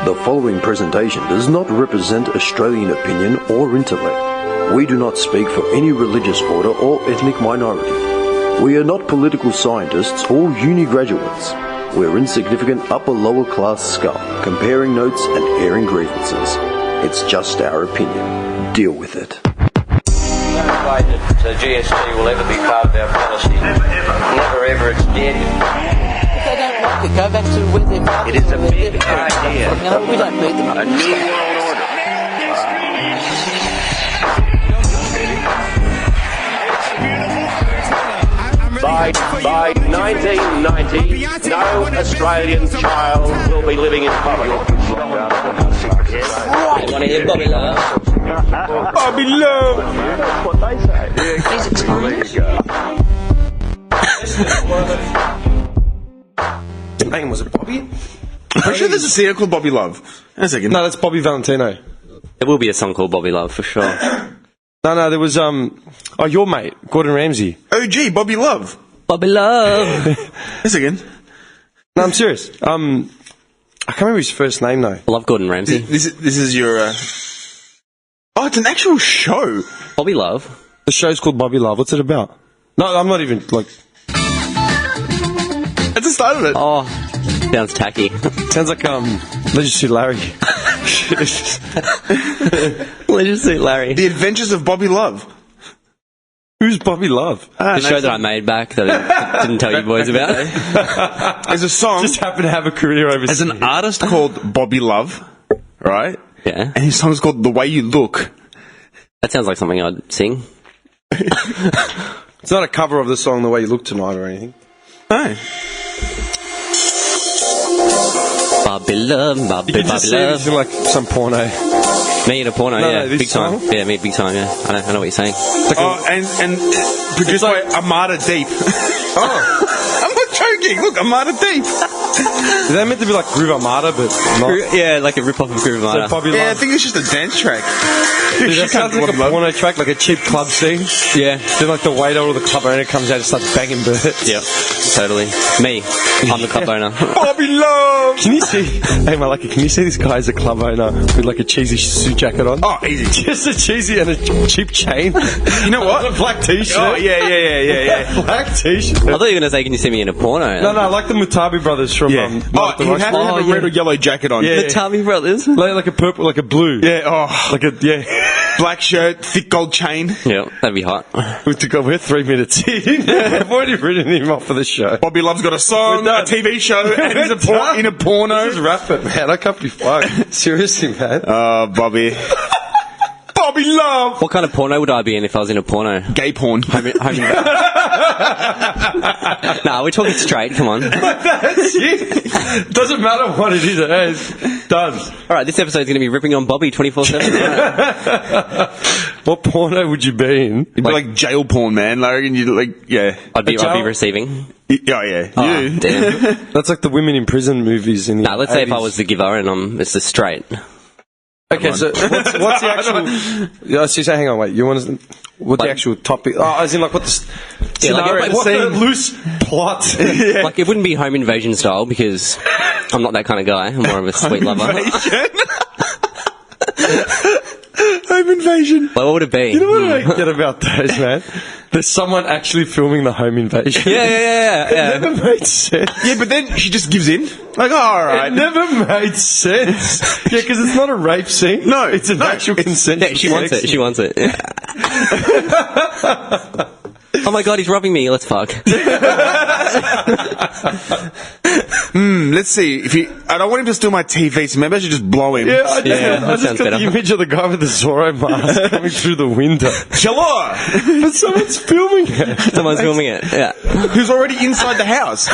The following presentation does not represent Australian opinion or intellect. We do not speak for any religious order or ethnic minority. We are not political scientists or uni graduates. We're insignificant upper-lower class scum, comparing notes and airing grievances. It's just our opinion. Deal with it. No way that GST will ever be part of our policy. Never ever, it's dead. If they don't like it, go back to where they're from. It is a big idea. You know, we don't need them. A new world order. By 1990, no Australian child will be living in poverty. Right. You want to hear Bobby Love? Bobby Love! That's what they say. Please explain. Hang on, was it Bobby? I'm pretty sure there's a singer called Bobby Love. Hang on a second. No, that's Bobby Valentino. There will be a song called Bobby Love for sure. No, there was, your mate, Gordon Ramsay. OG, Bobby Love. Bobby Love. Hang on a second. No, I'm serious. I can't remember his first name, though. I love Gordon Ramsay. This is your, Oh, it's an actual show. Bobby Love. The show's called Bobby Love. What's it about? No, I'm not even, like... That's the start of it. Oh, sounds tacky. Sounds like, Leisure Suit Larry. Leisure Suit Larry. The Adventures of Bobby Love. Who's Bobby Love? The show that I made back that I didn't tell you boys about. There's a song. Just happened to have a career overseas. There's an artist called Bobby Love, right? Yeah. And his song's called The Way You Look. That sounds like something I'd sing. It's not a cover of the song The Way You Look Tonight or anything. No. Bobby Love, Bobby, You can Bobby just see Love. it in, like, some porno. Me in a porno, No, yeah. this Big time. song? Yeah, me big time, yeah. I know what you're saying. Oh, and produced by Armada Deep. Oh. I'm not joking. Look, Armada Deep. Is that meant to be like Groove Armada, but not? Yeah, like a rip-off of Groove So Armada. Bobby Yeah, I Love. think it's just a dance track. Dude, She that sounds can't like a Bobby Love. porno track, like a cheap club scene. Yeah. Then like the waiter or the club owner comes out and starts banging birds. Yeah, totally. Me. I'm the club owner. Bobby Love. Can you see? Hey, my lucky, can you see this guy as a club owner with like a cheesy suit jacket on? Oh, easy. Just a cheesy and a cheap chain. You know what? A black t-shirt. Oh, yeah. Black t-shirt. I thought you were going to say, can you see me in a porno? No, like the Mutabi brothers from Oh, Mark the you have to Rushmore. have a red or yellow jacket on. Yeah. The Tommy Brothers. Like a purple, like a blue. Yeah, oh. Like a, yeah. Black shirt, thick gold chain. Yeah, that'd be hot. We're 3 minutes in. I've already written him off for the show. Bobby Love's got a song, We're a done. TV show, and he's in a porno. Just wrap it, man. I can't be fucked. Seriously, man. Oh, Bobby. Bobby Love! What kind of porno would I be in if I was in a porno? Gay porn. Nah, we're talking straight, come on. That's it. Doesn't matter what it is, it is. Does. Alright, this episode's going to be ripping on Bobby 24/7. What porno would you be in? You'd be like jail porn, man. Like, and you'd like, yeah. I'd be jail- reveceiving. Oh, yeah. Oh, You. damn. That's like the women in prison movies in the Nah, let's say if I 80s. was the giver and it's the straight. Okay, so what's the actual... Yeah, so hang on, wait. You want to... What the Like- actual topic... Oh, as in like what the... Yeah, like, scenario, like, what the scene. loose plot. Like, it wouldn't be home invasion style because I'm not that kind of guy. I'm more of a sweet lover. Like, Home invasion. what would it be? You know what I get about those, man? There's someone actually filming the home invasion. Yeah. It never made sense. Yeah, but then she just gives in. Like, oh, alright. It never made sense. Yeah, because it's not a rape scene. No, it's an actual consensual Yeah, she wants sex it. She wants it. Yeah. Oh my god, he's robbing me. Let's fuck. Let's see. I don't want him to steal my TV, so maybe I should just blow him. Yeah, I that just sounds got better. the image of the guy with the Zorro mask coming through the window. Hello! But someone's filming it. Someone's filming it. Yeah. Who's already inside the house.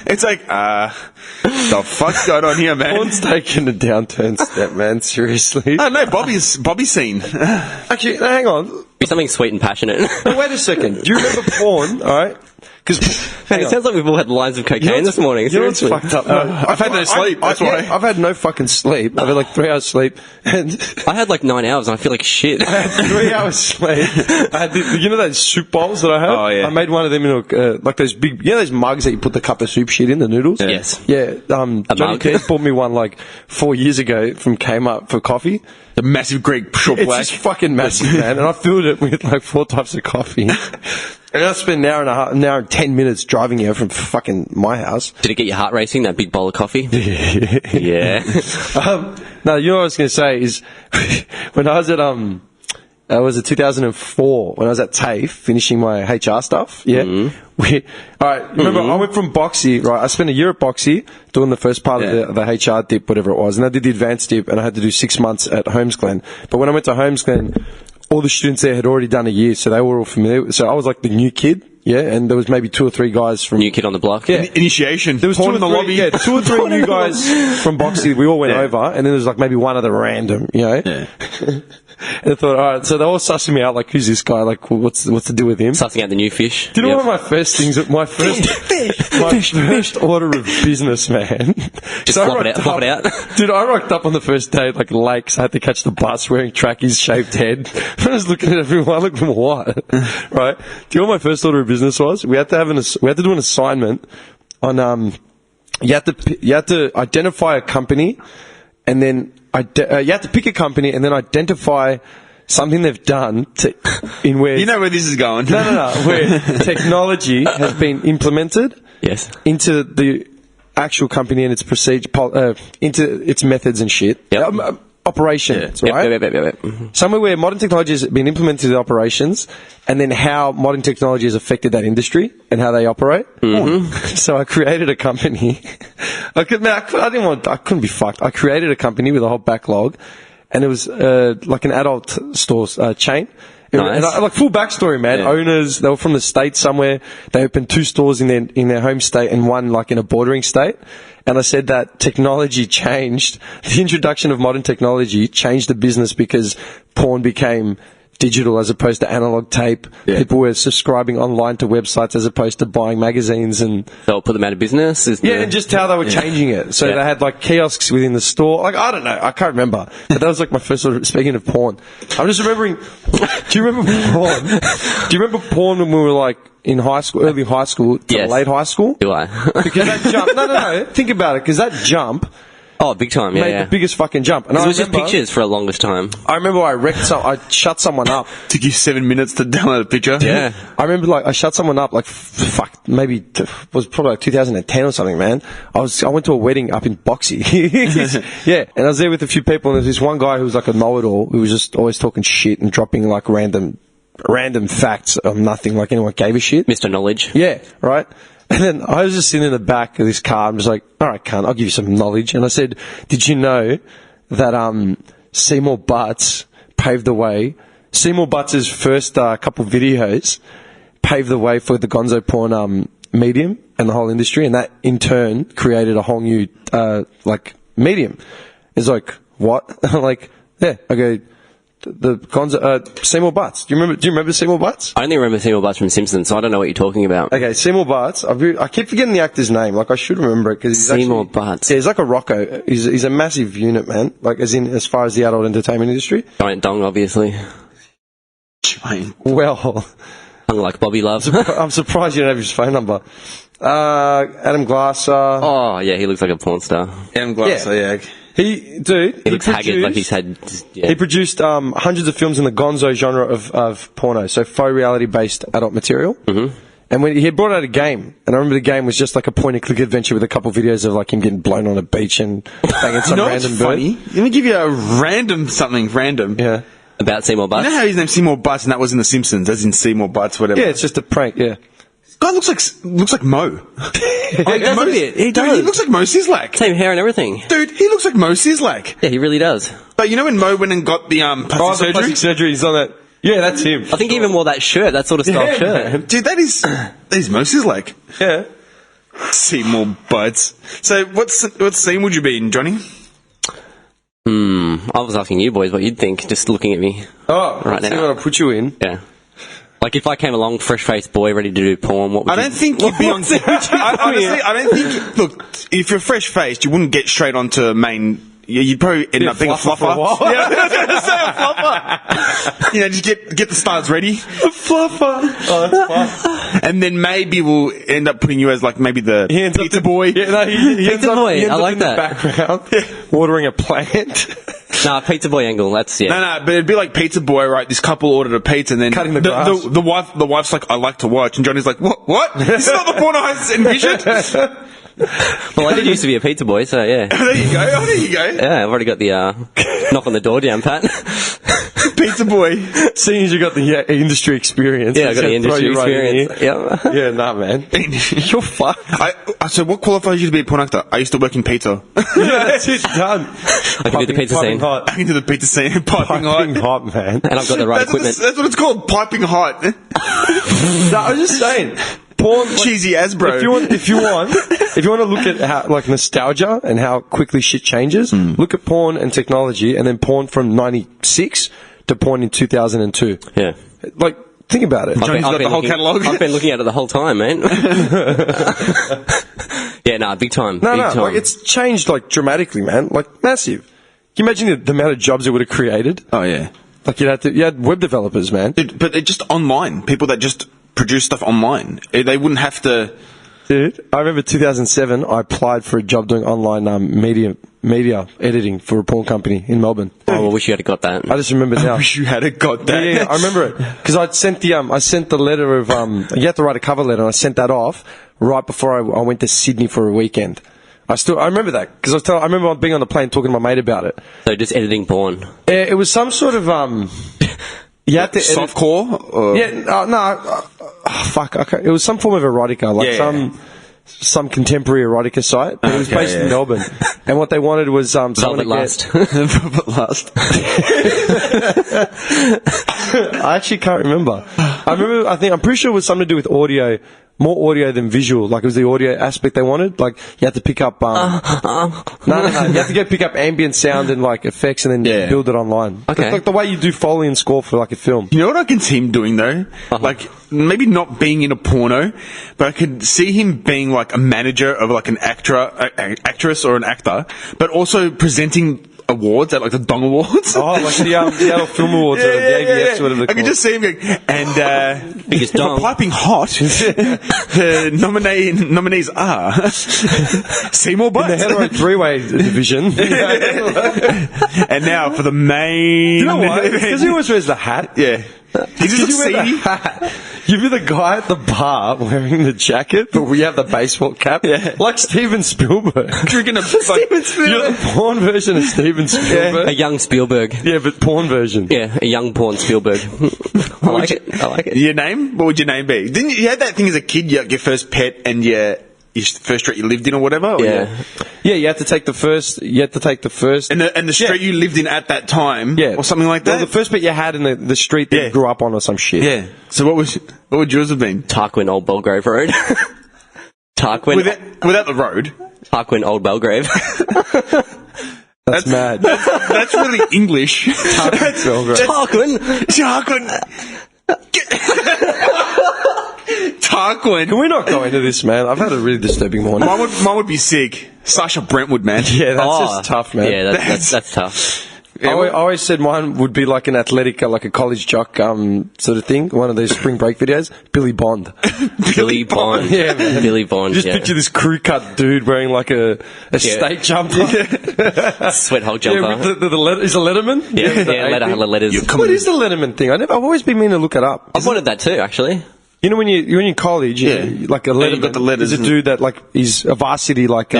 It's like, the fuck's going on here, man? Porn's taking a downturn step, man. Seriously. Oh, no, Bobby's scene. Actually, hang on. Be something sweet and passionate. Now, wait a second. Do you remember porn? All right. Because Man, it sounds like we've all had lines of cocaine this morning. You know what's Seriously. fucked up? I've had no sleep, that's why. I've had no fucking sleep. I've had like 3 hours sleep, and I had like 9 hours and I feel like shit. I had 3 hours sleep. I had you know those soup bowls that I have? Oh, yeah. I made one of them in like those big, you know those mugs that you put the cup of soup shit in, the noodles? Yes. Yeah, Johnny mug? Keith bought me one like 4 years ago from Kmart for coffee. The massive Greek short It's black. just fucking massive, man. And I filled it with like 4 types of coffee. And I spent an hour and 10 minutes driving here from fucking my house. Did it get your heart racing, that big bowl of coffee? Yeah. No, you know what I was going to say is when I was at, it was 2004 when I was at TAFE finishing my HR stuff. Yeah. Alright, remember I went from Boxy, right? I spent a year at Boxy doing the first part of the HR dip, whatever it was. And I did the advanced dip and I had to do 6 months at Holmes Glen. But when I went to Holmes Glen, all the students there had already done a year, so they were all familiar. So I was like the new kid. Yeah, and there was maybe 2 or 3 guys from... New kid on the block. Yeah. Initiation. There was Porn 2 or in the 3, lobby. yeah, 2 or 3 new guys from Boxy. We all went over, and then there was like maybe one other random, you know? Yeah. And I thought, alright, so they all sussing me out, like, who's this guy? Like, what's the deal with him? Sussing out the new fish. Do you know Yep. one of my first things, my first order of business, man? Just flop it out. Dude, I rocked up on the first day, like, late, 'cause I had to catch the bus wearing trackies, shaved head. I was looking at everyone, like, what? Right? Do you know what my first order of business was? We had to do an assignment on, you had to identify a company, and then, you have to pick a company and then identify something they've done in where... You know where this is going. No. Where technology has been implemented Yes. into the actual company and its procedure, into its methods and shit. Yep. Operations, right? Yep. Somewhere where modern technology has been implemented in operations, and then how modern technology has affected that industry and how they operate. So I created a company. I couldn't be fucked. I created a company with a whole backlog, and it was like an adult store chain. Nice. And like full backstory, man. Yeah. Owners, they were from the States somewhere. They opened 2 stores in their home state and 1 like in a bordering state. And I said that technology changed. The introduction of modern technology changed the business because porn became digital as opposed to analog tape. Yeah. People were subscribing online to websites as opposed to buying magazines and... They'll put them out of business. and just how they were changing it. So Yeah. they had like kiosks within the store. Like, I don't know. I can't remember. But that was like my first sort of, speaking of porn. I'm just remembering, do you remember porn? Do you remember porn when we were like in high school, early high school to Yes. late high school? Do I? Because that jump, no. Think about it. Because that jump Oh, big time, made yeah. the biggest fucking jump. And It I was just remember- pictures for the longest time. I remember I shut someone up. Took you 7 minutes to download a picture. Yeah. I remember like I shut someone up like maybe it was probably like 2010 or something, man. I went to a wedding up in Boxy. Yeah, and I was there with a few people, and there's this one guy who was like a know-it-all who was just always talking shit and dropping like random facts of nothing, like anyone gave a shit. Mr. Knowledge. Yeah, right. And then I was just sitting in the back of this car and was like, all right, cunt, I'll give you some knowledge. And I said, did you know that Seymour Butts paved the way? Seymour Butts' first couple videos paved the way for the gonzo porn medium and the whole industry, and that in turn created a whole new like medium. It's like, what? I'm like, yeah. I go, the gonzo Seymour Butts. Do you remember Seymour Butts? I only remember Seymour Butts from Simpsons, so I don't know what you're talking about. Okay, Seymour Butts. I keep forgetting the actor's name. Like, I should remember it because he's Seymour actually, Butts. Yeah, he's like a Rocco. He's a massive unit, man. Like, as far as the adult entertainment industry. Giant dong, obviously. Well, Hung like Bobby Love. I'm surprised you don't have his phone number. Adam Glasser. Oh, yeah, he looks like a porn star. Adam Glasser, yeah. He He looks haggard, like he's had... Yeah. He produced hundreds of films in the gonzo genre of porno, so faux reality-based adult material. Mm-hmm. And when he brought out a game, and I remember the game was just like a point-and-click adventure with a couple videos of like him getting blown on a beach and banging some You know random what's bird. funny? Let me give you a random something random. Yeah. About Seymour Butts. You know how his name's Seymour Butts and that was in The Simpsons, as in Seymour Butts, whatever? Yeah, it's just a prank, yeah. Guy looks like Mo. He does a bit. He Dude, does. he looks like Mo Sislak. Same hair and everything. Dude, he looks like Mo Sislak. Yeah, he really does. But you know when Mo went and got the plastic Oh, the surgery? plastic surgery, he's on that. Yeah, that's him. I think he even wore that shirt, that sort of style Yeah, shirt. man. Dude, that is Mo Sislak. Yeah. Seymour Butts. So what scene would you be in, Johnny? I was asking you boys what you'd think, just looking at me. Oh, Right let's see now. what I'll put you in. Yeah. Like, if I came along, fresh-faced boy, ready to do porn, what would I don't think you'd be on. Honestly, I don't think. Look, if you're fresh-faced, you wouldn't get straight onto main. Yeah, you'd probably end up being a fluffer. For a while. Yeah, I was going to say a fluffer. You know, just get the stars ready. A fluffer. Oh, that's fun. And then maybe we'll end up putting you as like maybe the pizza boy. Yeah, no, he ends up, boy, he ends I up like in that. the background, watering a plant. Nah, pizza boy angle, that's, yeah. No, but it'd be like pizza boy, right? This couple ordered a pizza and then Cutting the grass. the wife's like, I like to watch, and Johnny's like, what? This is not the porn I envisioned. Well, I did used to be a pizza boy, so yeah. There you go. Yeah, I've already got the knock on the door down, Pat. Pizza boy. Seeing as you got the industry experience. Yeah, I got the industry throw you right in experience. here. Yeah, nah, man. You're fucked. So what qualifies you to be a porn actor? I used to work in pizza. Yeah, that's it, done. I can do the pizza scene. Hot. I can do the pizza scene. Piping Piping hot. hot, man. And I've got the right equipment. That's what it's called. Piping hot. No, I was just saying. Porn, like, Cheesy as bro. if you want to look at how, like, nostalgia and how quickly shit changes, look at porn and technology, and then porn from 96 to porn in 2002. Yeah. Like, think about it. Johnny's got the whole catalogue. I've been looking at it the whole time, man. Yeah, nah, big time. No, big time. like, it's changed, like, dramatically, man. Like, massive. Can you imagine the amount of jobs it would have created? Oh yeah. Like, you had web developers, man. Dude, but it's just online. People that just produce stuff online. They wouldn't have to. Dude, I remember 2007, I applied for a job doing online media editing for a porn company in Melbourne. Oh, I wish you had got that. I just remember now. I wish you had got that. Yeah, I remember it because I sent the letter of you have to write a cover letter, and I sent that off right before I went to Sydney for a weekend. I remember that because I remember being on the plane talking to my mate about it. So just editing porn. It was some sort of you had to edit. Softcore? Or? Yeah, fuck. Okay. It was some form of erotica, like some contemporary erotica site. But it was based in Melbourne, and what they wanted was someone Velvet to Lust. Velvet Lust. I actually can't remember. I'm pretty sure it was something to do with audio, more audio than visual. Like, it was the audio aspect they wanted. Like, you had to pick up, no. You have to go pick up ambient sound and, like, effects and then build it online. Okay. Like the way you do Foley and score for, like, a film. You know what I can see him doing though? Like, maybe not being in a porno, but I could see him being like a manager of like an actress or an actor, but also presenting awards at like the Dong Awards. Oh, like the Seattle Film Awards or the AVFs or whatever they're I can called. just see him going, and Biggest for dong. piping hot, the nominees are Seymour In the Butts. hetero three-way division. And now for the main. You know why? Because he always wears the hat. Yeah. He's just You wear the seedy. hat. You'd be the guy at the bar wearing the jacket, but we have the baseball cap. Yeah. Like Steven Spielberg. Drinking a Steven Spielberg. You're the porn version of Steven Spielberg. A young Spielberg. Yeah, but porn version. Yeah, a young porn Spielberg. I like it. Your name? What would your name be? Didn't you had that thing as a kid? Your first pet and your first street you lived in or whatever. Or Yeah. Yeah, you had to take the first. and the street you lived in at that time. Yeah, or something like that. Well, the first bit you had in the street that you grew up on or some shit. Yeah. So what would yours have been? Tarquin Old Belgrave Road. Tarquin. Without the road. Tarquin Old Belgrave. That's mad. That's really English. Tarquin. Tarquin. Can we not go into this, man? I've had a really disturbing morning. Mine would be sick. Sasha Brentwood, man. Yeah, that's just tough, man. Yeah, that's tough. I always said mine would be like an athletic, like a college jock sort of thing. One of those spring break videos. Billy Bond. Billy Bond. Yeah, man. Billy Bond. Just yeah. picture this crew cut dude wearing like a state jumper. Sweat hole jumper. Yeah, with is it Letterman? Yeah, letters. What is the Letterman thing? I've always been meaning to look it up. I've wanted that too, actually. You know when you're in college, like a Letterman, you've got the letters, is a dude that like is a varsity like. Do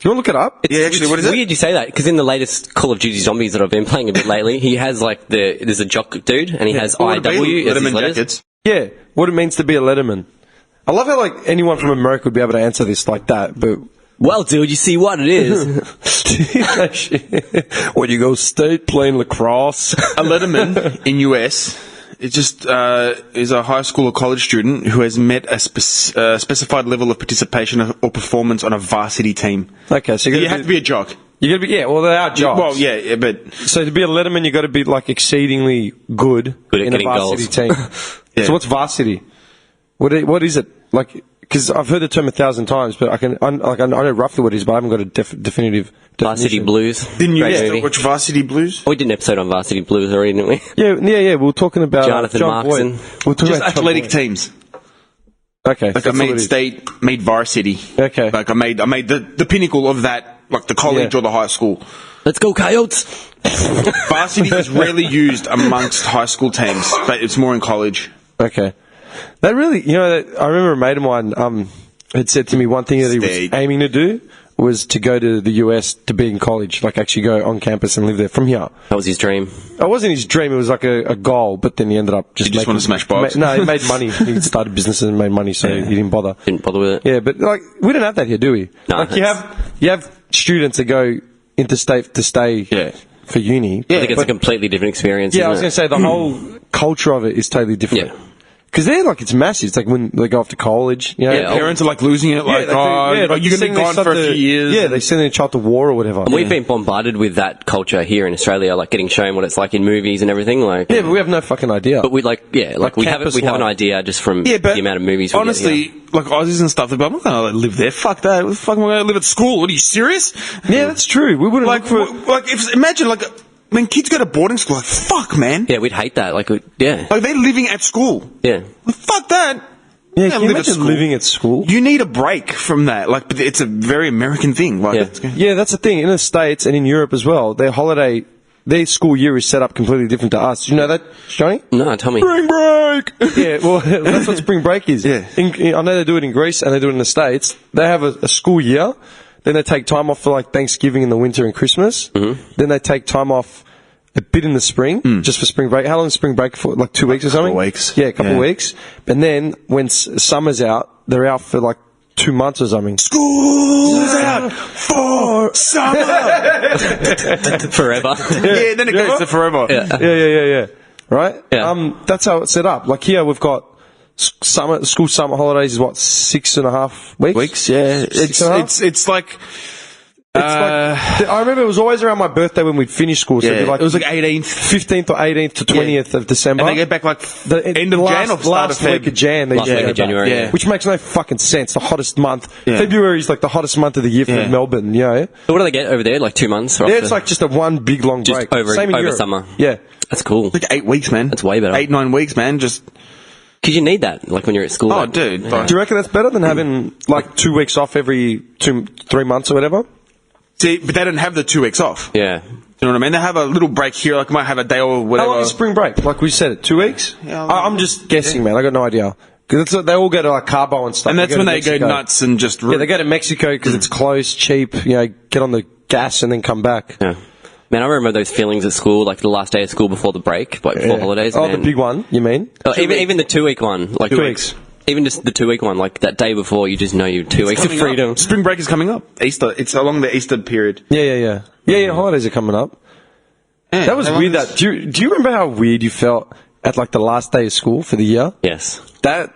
you want to look it up? Yeah, actually, what is It's it? weird you say that, because in the latest Call of Duty Zombies that I've been playing a bit lately, he has like there's a jock dude, and he has What would it be? IW as his Letterman letters. jackets. Yeah, what it means to be a Letterman. I love how like anyone from America would be able to answer this like that, but Well, dude, you see what it is. when you go state playing lacrosse. A Letterman in US. It just is a high school or college student who has met a specified level of participation or performance on a varsity team. Okay, so You have to be a jock. You got to be well. They are jocks. Well, yeah, but So to be a Letterman, you got to be like exceedingly good Good at in a getting varsity goals. team. Yeah. So what's varsity? What is it? Like, because I've heard the term 1,000 times, but I know roughly what it is, but I haven't got a definitive Varsity definition. Blues. Didn't you Great used to movie. watch Varsity Blues? We did an episode on Varsity Blues already, didn't we? Yeah. We were talking about Jonathan John Boyd. Markson. We were talking Just about John athletic Boyd. teams. Okay. Like that's I all it made is. state, made varsity. Okay. Like I made the pinnacle of that, like the college Yeah. or the high school. Let's go, Coyotes! Varsity is rarely used amongst high school teams, but it's more in college. Okay. That really, I remember a mate of mine had said to me one thing that he was State. aiming to do was to go to the US to be in college, like actually go on campus and live there from here. That was his dream. It wasn't his dream, it was like a goal, but then he ended up just He just wanted to smash bobs? No, he made money. He started businesses and made money, so he didn't bother. Didn't bother with it. Yeah, but like, we don't have that here, do we? No, like you have students that go interstate to stay for uni. I think it's a completely different experience. Yeah, I was going to isn't say the whole culture of it is totally different. Yeah. Because they're like, it's massive. It's like when they go off to college, you know. Yeah, Parents are like losing it, like, like you're going to be sending their gone son for a few years. Yeah, they send their child to war or whatever. it? We've been bombarded with that culture here in Australia, like getting shown what it's like in movies and everything. Like, Yeah, but we have no fucking idea. but we like we have campus an life. idea just from Yeah, but the amount of movies. We honestly, get, like Aussies and stuff, they're like, I'm not going to live there. Fuck that. What the fuck am I going to live at school? What are you serious? Yeah, that's true. We wouldn't Like, look for... imagine, like, when kids go to boarding school, like, fuck, man. yeah, we'd hate that. Like, Like, they're living at school. yeah. Like, fuck that. Yeah, You can don't you live at imagine school. living at school? You need a break from that. Like, but it's a very American thing. Like, Yeah. Yeah, that's the thing. In the States and in Europe as well, their school year is set up completely different to us. You know that, Johnny? No, tell me. spring break. Yeah, well, that's what spring break is. Yeah. I know they do it in Greece and they do it in the States. They have a school year, then they take time off for like Thanksgiving in the winter and Christmas. Mm-hmm. Then they take time off a bit in the spring, just for spring break. How long is spring break for? Like 2 weeks or something? Couple weeks. Yeah, a couple Yeah. of weeks. And then when summer's out, they're out for like 2 months or something. School's out for summer. Forever. Yeah, then it goes to forever. Yeah. Right? Yeah. That's how it's set up. Like here, we've got school summer holidays is what, 6.5 weeks? Weeks, yeah. It's like. I remember it was always around my birthday when we'd finish school. So Yeah, it'd be like it was like 18th. 15th or 18th to 20th of December. And they get back like end of last, Jan or start last of Feb. week of Jan. They Last usually week go of January, back. yeah. Which makes no fucking sense. The hottest month. Yeah. February is like the hottest month of the year for Yeah. Melbourne, you know? So what do they get over there? Like 2 months? Yeah, it's like just a one big long Just break. over- Same in over Europe. summer. Yeah. That's cool. Like 8 weeks, man. That's way better. 8-9 weeks, man. Just. Because you need that, like when you're at school. Oh, like- dude. Like, Do you reckon that's better than having like 2 weeks off every 3 months or whatever? see, but they don't have the 2 weeks off. Yeah. You know what I mean? They have a little break here. Like, might have a day or whatever. How long is spring break? Like we said, 2 weeks? Yeah, I'm just guessing, man. I got no idea. Because they all go to like Cabo and stuff. And that's to when they go Mexico. nuts and just. Yeah, they go to Mexico because it's close, cheap. You know, get on the gas and then come back. Yeah. Man, I remember those feelings at school, like the last day of school before the break, like before holidays. Oh, man. the big one, you mean? Oh, even the 2 week one, like 2 weeks. Even just the 2 week one, like that day before, you just know you 2 weeks of Coming freedom. up. Spring break is coming up. Easter. It's along the Easter period. Yeah. Holidays are coming up. Yeah, That was how long weird. is- That do you remember how weird you felt at like the last day of school for the year? Yes. That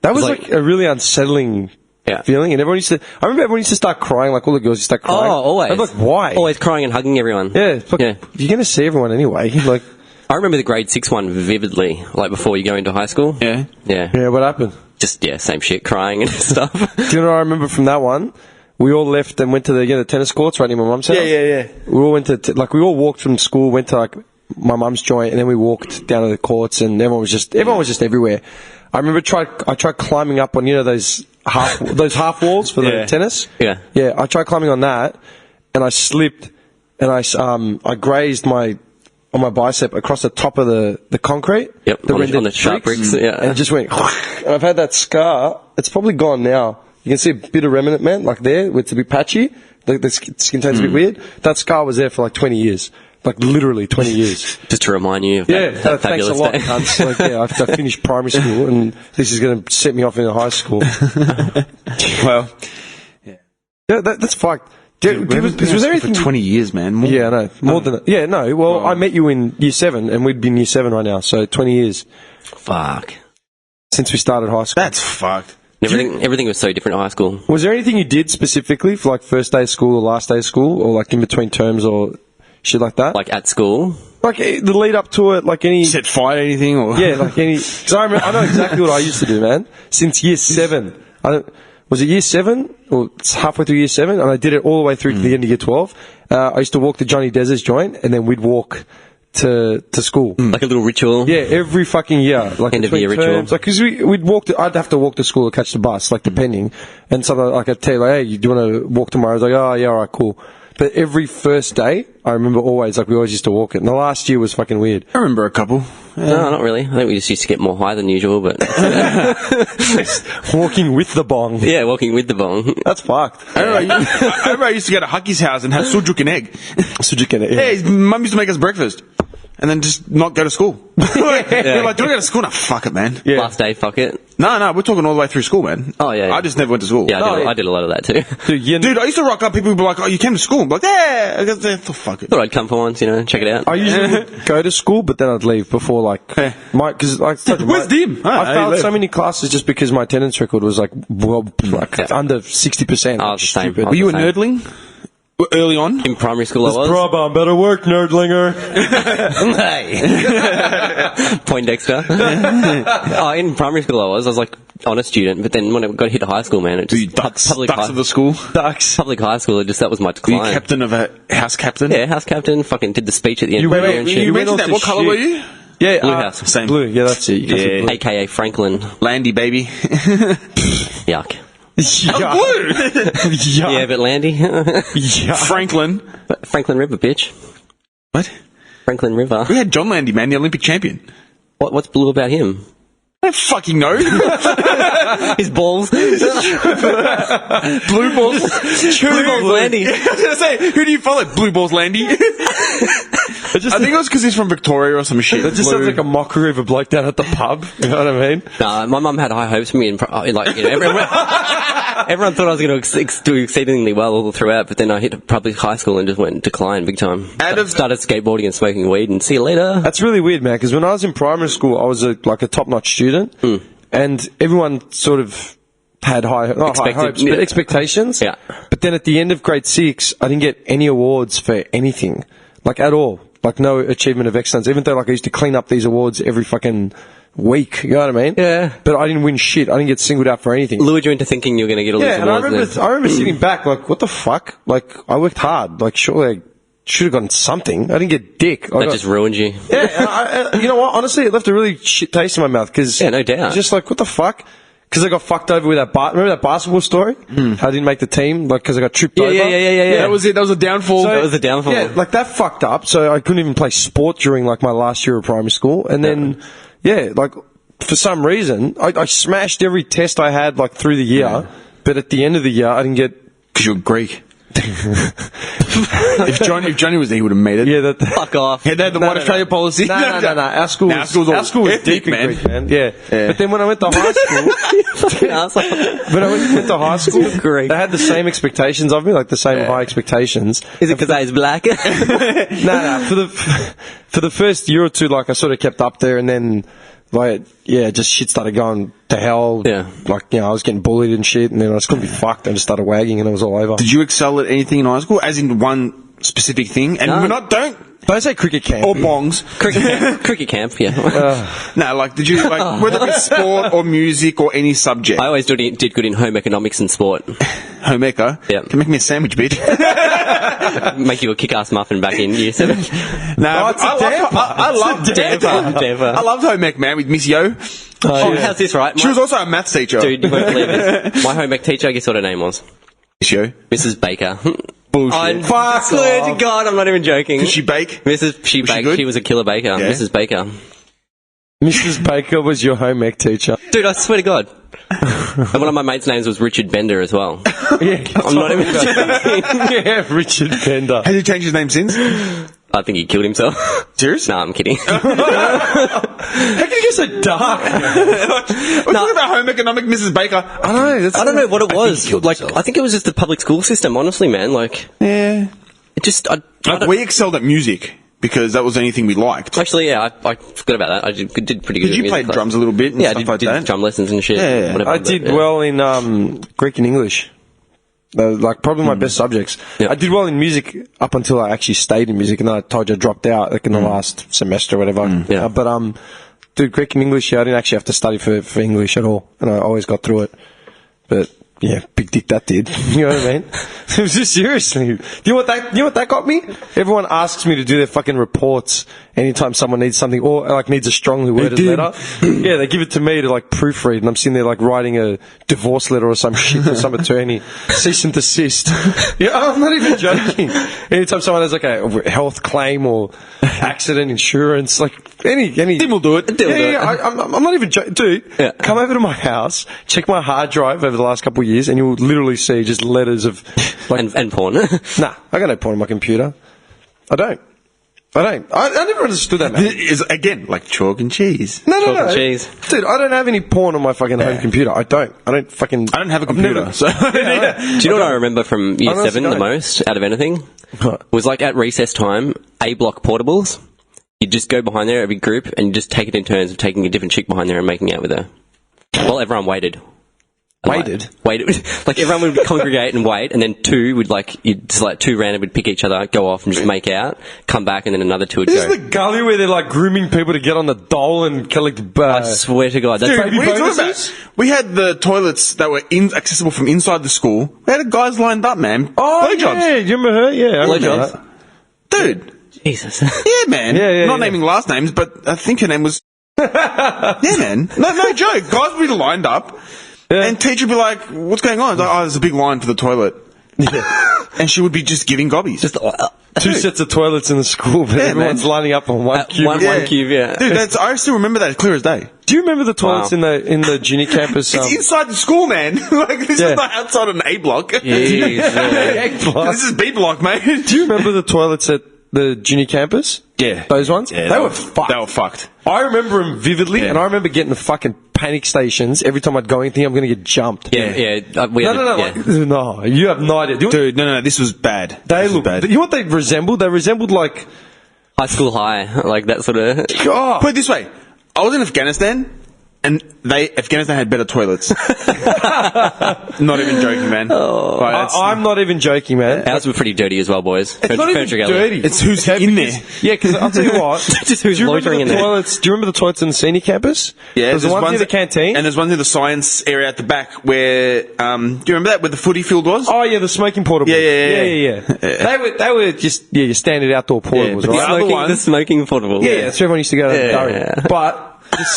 was like- like a really unsettling Yeah. feeling, and I remember everyone used to start crying. Like all the girls used to start crying. Oh, always. I'm like, why? Always crying and hugging everyone. Yeah, it's like, Yeah. you're gonna see everyone anyway. Like, I remember the grade 6 one vividly, like before you go into high school. Yeah. Yeah. yeah, what happened? Just, same shit, crying and stuff. Do you know what I remember from that one? We all left and went to the tennis courts right near my mum's house. Yeah. We all went to we all walked from school, went to like my mum's joint, and then we walked down to the courts, and everyone was just everywhere. I remember I tried climbing up on those half walls for the Yeah. tennis. Yeah. Yeah, I tried climbing on that, and I slipped, and I grazed on my bicep across the top of the concrete. Yep, on the rendered sharp bricks, yeah. and it just went. And I've had that scar. It's probably gone now. You can see a bit of remnant, man, like there, where it's a bit patchy. The skin tone's a bit weird. That scar was there for like 20 years. Like literally 20 years. Just to remind you of Yeah, that thanks fabulous a lot, day. cunts. Like, yeah, I finished primary school, and this is going to set me off into high school. Well, Yeah, that's fucked. Was there anything? for 20 years, man? More. Yeah, I know. More than that. Yeah, no. Well, I met you in year 7, and we'd be in year 7 right now, so 20 years Fuck. since we started high school. That's fucked. Everything was so different at high school. Was there anything you did specifically for like first day of school or last day of school, or like in between terms, or shit like that. Like at school. Like the lead up to it, like any Set fire to anything or yeah, like any. Because I know exactly what I used to do, man. Since year 7, was it year 7 or it's halfway through year 7, and I did it all the way through to the end of year 12. I used to walk to Johnny Dez's joint, and then we'd walk to school. Like a little ritual. Yeah, every fucking year, like End of year between ritual. terms. Like, because we'd walk. I'd have to walk to school or catch the bus, like depending. And something like I'd tell you, like, hey, do you want to walk tomorrow? I was like, oh yeah, all right, cool. But every first day, I remember always, like, we always used to walk it. And the last year was fucking weird. I remember a couple. No, not really. I think we just used to get more high than usual, but Walking with the bong. yeah, walking with the bong. That's fucked. I remember I used to go to Hucky's house and have sujuk and egg. Sujuk and egg. Yeah, his mum used to make us breakfast. And then just not go to school. We're like, do we go to school? No, fuck it, man. Yeah. Last day, fuck it. No, we're talking all the way through school, man. Oh, yeah. I just never went to school. Yeah, I did a lot of that too. Dude, I used to rock up, people would be like, oh, you came to school? I'm like, yeah. I guess, fuck it. Thought I'd come for once, check it out. I usually would go to school, but then I'd leave before, like, Yeah. because like, Where's Dim? I failed so many classes just because my attendance record was like under 60%. I was the same. Stupid. I Were you a the same. nerdling? Early on? In primary school, I was. Brabham, better work, nerdlinger. Hey. Poindexter. In primary school, I was like honor student, but then when I got hit to high school, man, it just Ducks of the school? Ducks. public high school. That was my Were decline. you captain of a house captain? Yeah, house captain. Fucking did the speech at the end. You of the went- year and you shit. You went mentioned off that. to What colour shit. were you? Yeah, Blue house. Same. Blue, yeah, that's it. You guys Yeah. are blue. AKA Franklin. Landy, baby. Yuck. Yeah. Blue! Yeah, but Landy. Yeah. Franklin. Franklin River, bitch. What? Franklin River. We had John Landy, man, the Olympic champion. What's blue about him? I don't fucking know. His balls. Blue balls. Blue balls, Landy. I was going to say, who do you follow? Blue balls, Landy. I think it was because he's from Victoria or some shit. That just sounds like a mockery of a bloke down at the pub. You know what I mean? Nah, my mum had high hopes for me, and everyone thought I was going to do exceedingly well all throughout. But then I hit public high school and just went decline big time. Started skateboarding and smoking weed, and see you later. That's really weird, man, because when I was in primary school, I was a top-notch student, and everyone sort of had high hopes, but expectations. Yeah. But then at the end of grade 6, I didn't get any awards for anything, like at all. Like no achievement of excellence, even though like I used to clean up these awards every fucking week. You know what I mean? Yeah. But I didn't win shit. I didn't get singled out for anything. Lured you into thinking you were going to get all Yeah, these and awards. I remember sitting back like, what the fuck? Like, I worked hard. Like, surely I should have gotten something. I didn't get dick. That just ruined you. Yeah, and you know what? Honestly, it left a really shit taste in my mouth because Yeah, no doubt. Just like, what the fuck? Because I got fucked over with that. Remember that basketball story? How I didn't make the team, like because I got tripped over. Yeah. That was it. That was a downfall. That was the downfall. Yeah, like that fucked up. So I couldn't even play sport during like my last year of primary school, and then like for some reason I smashed every test I had like through the year, but at the end of the year I didn't get. Because you're Greek. if Johnny was there, he would have made it. Yeah, that. Fuck off. They had the White Australia policy. No. Our school was deep, man. Greek, man. Yeah. But then when I went to high school, when I went to high school, Greek. they had the same expectations of me, like the same high expectations. Is it because I was black? No. For the first year or two, like I sort of kept up there, and then like just shit started going to hell. Yeah. Like I was getting bullied and shit, and then I just couldn't be fucked. I just started wagging, and it was all over. Did you excel at anything in high school, as in one specific thing? And we're not don't say cricket camp or bongs. Cricket camp, yeah. No, like did you like whether it be sport or music or any subject? I always did good in home economics and sport. Home eco. Yeah. Can make me a sandwich, bitch. Make you a kick-ass muffin back in year 7. No, it's a damper. I loved Damper. I loved home ec, man, with Miss Yo. How's this, right? She was also a maths teacher. Dude, you won't believe this. My home ec teacher, guess what her name was? Miss Yo. Mrs. Baker. Bullshit. I swear to God, I'm not even joking. Did she bake? She baked. good? She was a killer baker. Yeah. Mrs. Baker. Mrs. Baker was your home ec teacher. Dude, I swear to God. And one of my mates' names was Richard Bender as well. Yeah, I'm not even joking. yeah, Richard Bender. Has he changed his name since? I think he killed himself. Serious? Nah, I'm kidding. How can you get so dark? We're talking about home economic, Mrs. Baker. I know. I don't know what it was. killed Like, himself. I think it was just the public school system, honestly, man. Like, Yeah. it just... I don't- We excelled at music because that was the only thing we liked. Actually, yeah, I forgot about that. I did pretty good. Did you at play music class. drums a little bit and Yeah, stuff I like did that? drum lessons and shit. Yeah. Whatever, I but, did yeah. well in Greek and English. They were, like, probably my best subjects. Yeah. I did well in music up until I actually stayed in music, and then I told you I dropped out, like, in the last semester or whatever. Yeah. But, dude, Greek and English, yeah, I didn't actually have to study for English at all, and I always got through it. But, yeah, big dick that did. You know what I mean? It was just seriously. You know what that got me? Everyone asks me to do their fucking reports anytime someone needs something, or like needs a strongly worded letter. Yeah, they give it to me to like proofread, and I'm sitting there like writing a divorce letter or some shit for some attorney. Cease and desist. Yeah, I'm not even joking. Anytime someone has like a health claim or accident insurance, like any Tim will do it. I'm not even joking. Dude, come over to my house, check my hard drive over the last couple of years, and you'll literally see just letters of like and porn. Nah, I got no porn on my computer. I don't. I never understood that, man. Is again like chalk and cheese. No. Chalk and cheese. Dude, I don't have any porn on my fucking home computer. I don't have a computer. So Do you know what I remember from year honestly 7 the don't. most out of anything? What? Was like at recess time, A-block portables. You just go behind there, every group, and you just take it in turns of taking a different chick behind there and making out with her. While everyone waited. Waited? Waited. Like everyone would congregate and wait, and then two would two random would pick each other, go off and just make out, come back, and then another two would This go. is the gully where they're like grooming people to get on the dole and collect. I swear to God, that's Dude, like, what are you talking bonuses? about? We had the toilets that were accessible from inside the school. We had guys lined up, man. Oh, Blowjobs. yeah. Do you remember her? Yeah, I remember Blowjobs. that. Dude. Jesus. Yeah, man. Yeah, Not yeah. naming last names, but I think her name was... Yeah, man. No joke. Guys would be lined up, and teacher would be like, what's going on? Like, there's a big line for the toilet. And she would be just giving gobbies. Just Two sets of toilets in the school, but everyone's man. lining up on one cube. one cube, yeah. Dude, I still remember that as clear as day. Do you remember the toilets Wow. in the junior campus? It's inside the school, man. Like, this is not outside an A block. This is B block, mate. Do you remember the toilets at the junior campus? Yeah. Those ones? Yeah, they were fucked. They were fucked. I remember them vividly, and I remember getting the fucking panic stations every time I'd go anything. I'm going to get jumped. Yeah. We had No. yeah. No, you have no idea. Dude, no, this was bad. They This was look bad. You know what they resembled? They resembled like. High school high, like that sort of. God. Put it this way. I was in Afghanistan, and Afghanistan had better toilets. Not even joking, man. I'm not even joking, man. Ours were pretty dirty as well, boys. It's not even dirty. It's who's in there. Yeah, because I'll tell you what. Just who's do you remember loitering the in there. toilets? Do you remember the toilets in the senior campus? Yeah, there's one near the canteen. And there's one near the science area at the back where, do you remember that, where the footy field was? Oh yeah, the smoking portables. Yeah. They were just your standard outdoor portables, but right? The smoking portable. Yeah, so everyone used to go to Durham. Yeah. But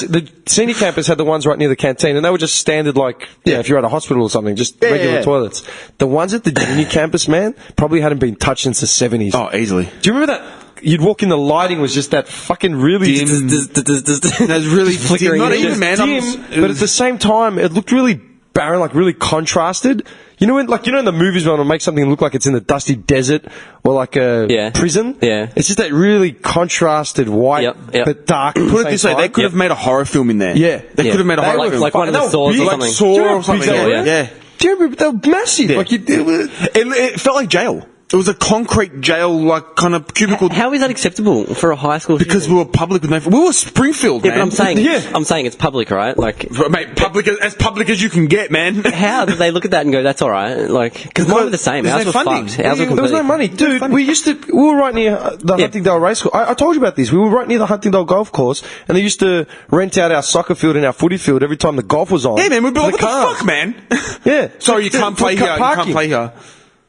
the senior campus had the ones right near the canteen, and they were just standard, like, if you're at a hospital or something, just regular toilets. The ones at the junior campus, man, probably hadn't been touched since the 70s. Oh, easily. Do you remember that? You'd walk in, the lighting was just that fucking really That's really flickering. Not even, man. dim, but at the same time, it looked really barren, like really contrasted. You know, in the movies when it'll make something look like it's in the dusty desert or like a prison? Yeah. It's just that really contrasted white, but dark. Put it this way, they could have made a horror film in there. Yeah. They could have made a horror like, film. like one of the Saws or Like something. Saw or something. Yeah. Do you remember? They were massive. Yeah. Like It felt like jail. It was a concrete jail, like, kind of cubicle. How is that acceptable for a high school? Because we were public with no... We were Springfield, Yeah, man. but I'm saying, Yeah. I'm saying it's public, right? Like, Mate, as public as you can get, man. how do they look at that and go, "That's all right"? Like, because mine were the same. There's Ours no were funding. fucked. Ours were there was no completely- money, dude. We were right near the Huntingdale race course. I told you about this. We were right near the Huntingdale golf course, and they used to rent out our soccer field and our footy field every time the golf was on. Yeah, man, we'd be for like, the what the cars. fuck, man? Yeah. Sorry, you can't play here. You can't parking. play here.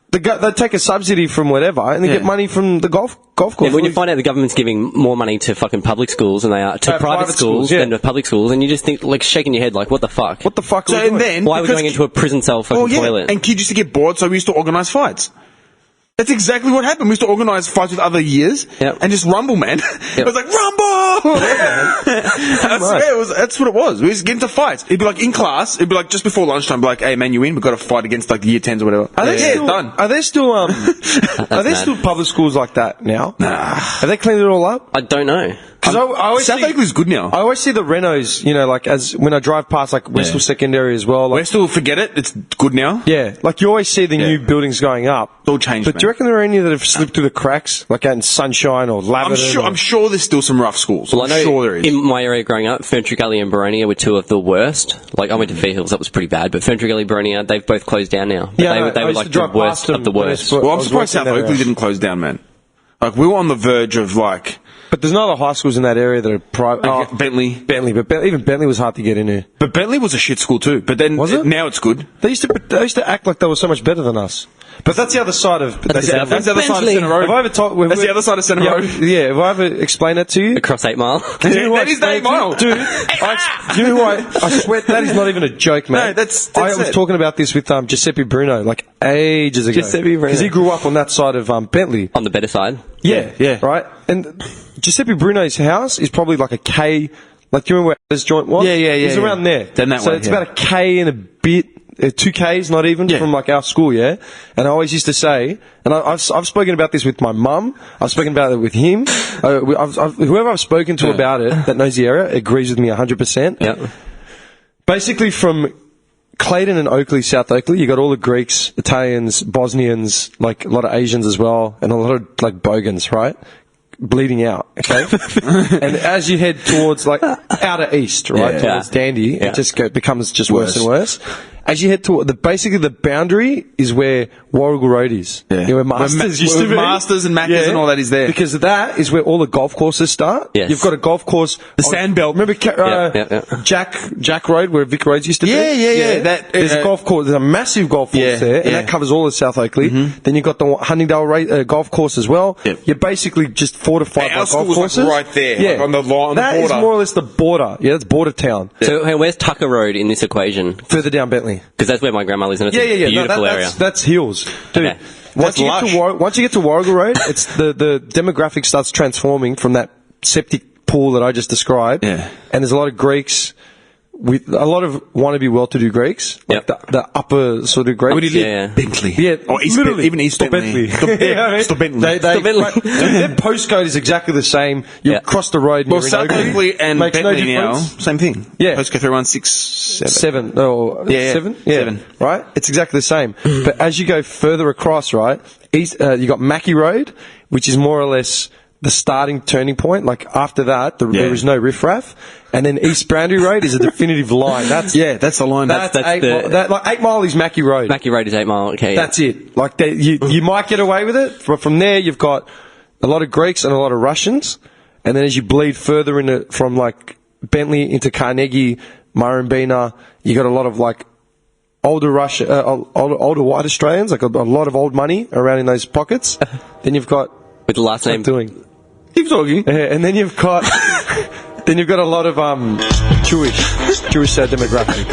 They'd take a subsidy from whatever, and they get money from the golf course. Yeah, when you find out the government's giving more money to fucking public schools than they are to private schools yeah. than to public schools, and you just think, like, shaking your head, like, what the fuck? What the fuck? So, are we and doing? then... Why are we because going into a prison cell fucking toilet? And kids used to get bored, so we used to organise fights. That's exactly what happened. We used to organise fights with other years and just rumble, man. It was like, rumble! I swear, that's what it was. We used to get into fights. It'd be like in class, it'd be like just before lunchtime, be like, hey man, you win, we've got to fight against like the year 10s or whatever. Are they still, done. Are there still are there mad. still public schools like that now? Nah. Have they cleaned it all up? I don't know. Because I always South see, Oakland's good now. I always see the renos, you know, like as when I drive past like Westall Secondary as well. Like, We're still forget it, it's good now. yeah, like you always see the new buildings going up. It's all changed, But man. you reckon there are any that have slipped through the cracks, like out in Sunshine or Laverton? I'm sure there's still some rough schools. Well, I know I'm sure there is. in my area growing up, Ferntree Gully and Boronia were two of the worst. Like, I went to Fair Hills, that was pretty bad, but Ferntree Gully, Boronia, they've both closed down now. But Yeah, they I were used like to the drive worst past them of the when I worst. was- Well, I'm I was surprised working South there. Oakley didn't close down, man. Like, we were on the verge of, like, But there's no other high schools in that area that are private. Bentley. Bentley, but even Bentley was hard to get into. But Bentley was a shit school too. But then Was it? now it's good. They used to act like they were so much better than us. But that's the other side of. That's the other side of Centre Road. Have I ever talked? That's the other side of Centre Road. Yeah, have I ever explained that to you? Across 8 Mile. Do you know who I That is the 8 explained to- Mile. Dude, do you know who I swear, that is not even a joke, man. No, that's I was it. talking about this with Giuseppe Bruno, like ages ago. Giuseppe Bruno. Because he grew up on that side of Bentley. On the better side. Yeah. Right? And Giuseppe Bruno's house is probably like a K, like, do you remember where this joint was? Yeah. It's around there. Then that so way, it's yeah. about a K and a bit, 2 Ks, not even, Yeah. from like our school, yeah? And I always used to say, and I've spoken about this with my mum, I've spoken about it with him, whoever I've spoken to about it that knows the area agrees with me 100%. Yeah. Basically from Clayton and Oakley, South Oakley, you got all the Greeks, Italians, Bosnians, like a lot of Asians as well, and a lot of like Bogans, right? Bleeding out, okay? And as you head towards like outer east, right, Yeah. towards Dandy, Yeah. it just becomes just worse Worse. and worse. As you head toward basically the boundary is where Warrigal Road is. Yeah. You know, where Masters used to be. Masters and Maccas and all that is there. Because that is where all the golf courses start. Yes. You've got a golf course. The Sandbelt. Remember Yeah. Jack Road, where Vic Roads used to be? Yeah. That, There's a golf course. There's a massive golf course Yeah, there, and yeah. that covers all of South Oakley. Then you've got the Huntingdale golf course as well. Yep. You're basically just fortified Our by school golf was, like, courses. right there, like, on the line- on the That is border. more or less the border. Yeah, that's border town. So, hey, where's Tucker Road in this equation? Further down Bentley. Because that's where my grandma lives, and it's Yeah. a No, beautiful area. That's hills, dude. Okay. Once you, That's once you get to Warrigal Road, it's the demographic starts transforming from that septic pool that I just described. Yeah. And there's a lot of Greeks, with a lot of wannabe well-to-do Greeks, like Yep. the upper sort of Greeks. Where did you live? Yeah. Bentley. Yeah, Or East literally. even East Stop Bentley. Bentley. You know what I mean? Stop Bentley. They, Stop Bentley. Their postcode is exactly the same. You Yeah. cross the road. And Well, you're in South Oakley. Oakley and Makes no Bentley now, difference. same thing. Yeah. Postcode 3167. 7. Oh, Yeah. 7? Yeah. 7. Right? It's exactly the same. But as you go further across, right, east, you got Mackie Road, which is more or less the starting turning point. Like, after that, there is no riffraff. And then East Boundary Road is a definitive line. That's That's the line. That's that's 8 the- mile. Like 8 Mile is Mackie Road. Mackie Road is 8 Mile. Okay. Yeah. That's it. Like, you might get away with it. But from there, you've got a lot of Greeks and a lot of Russians. And then as you bleed further into, from like Bentley into Carnegie, Murrumbina, you got a lot of like older older white Australians, like a lot of old money around in those pockets. Then you've got With the last name. doing, Keep talking. and then you've got a lot of Jewish demographic.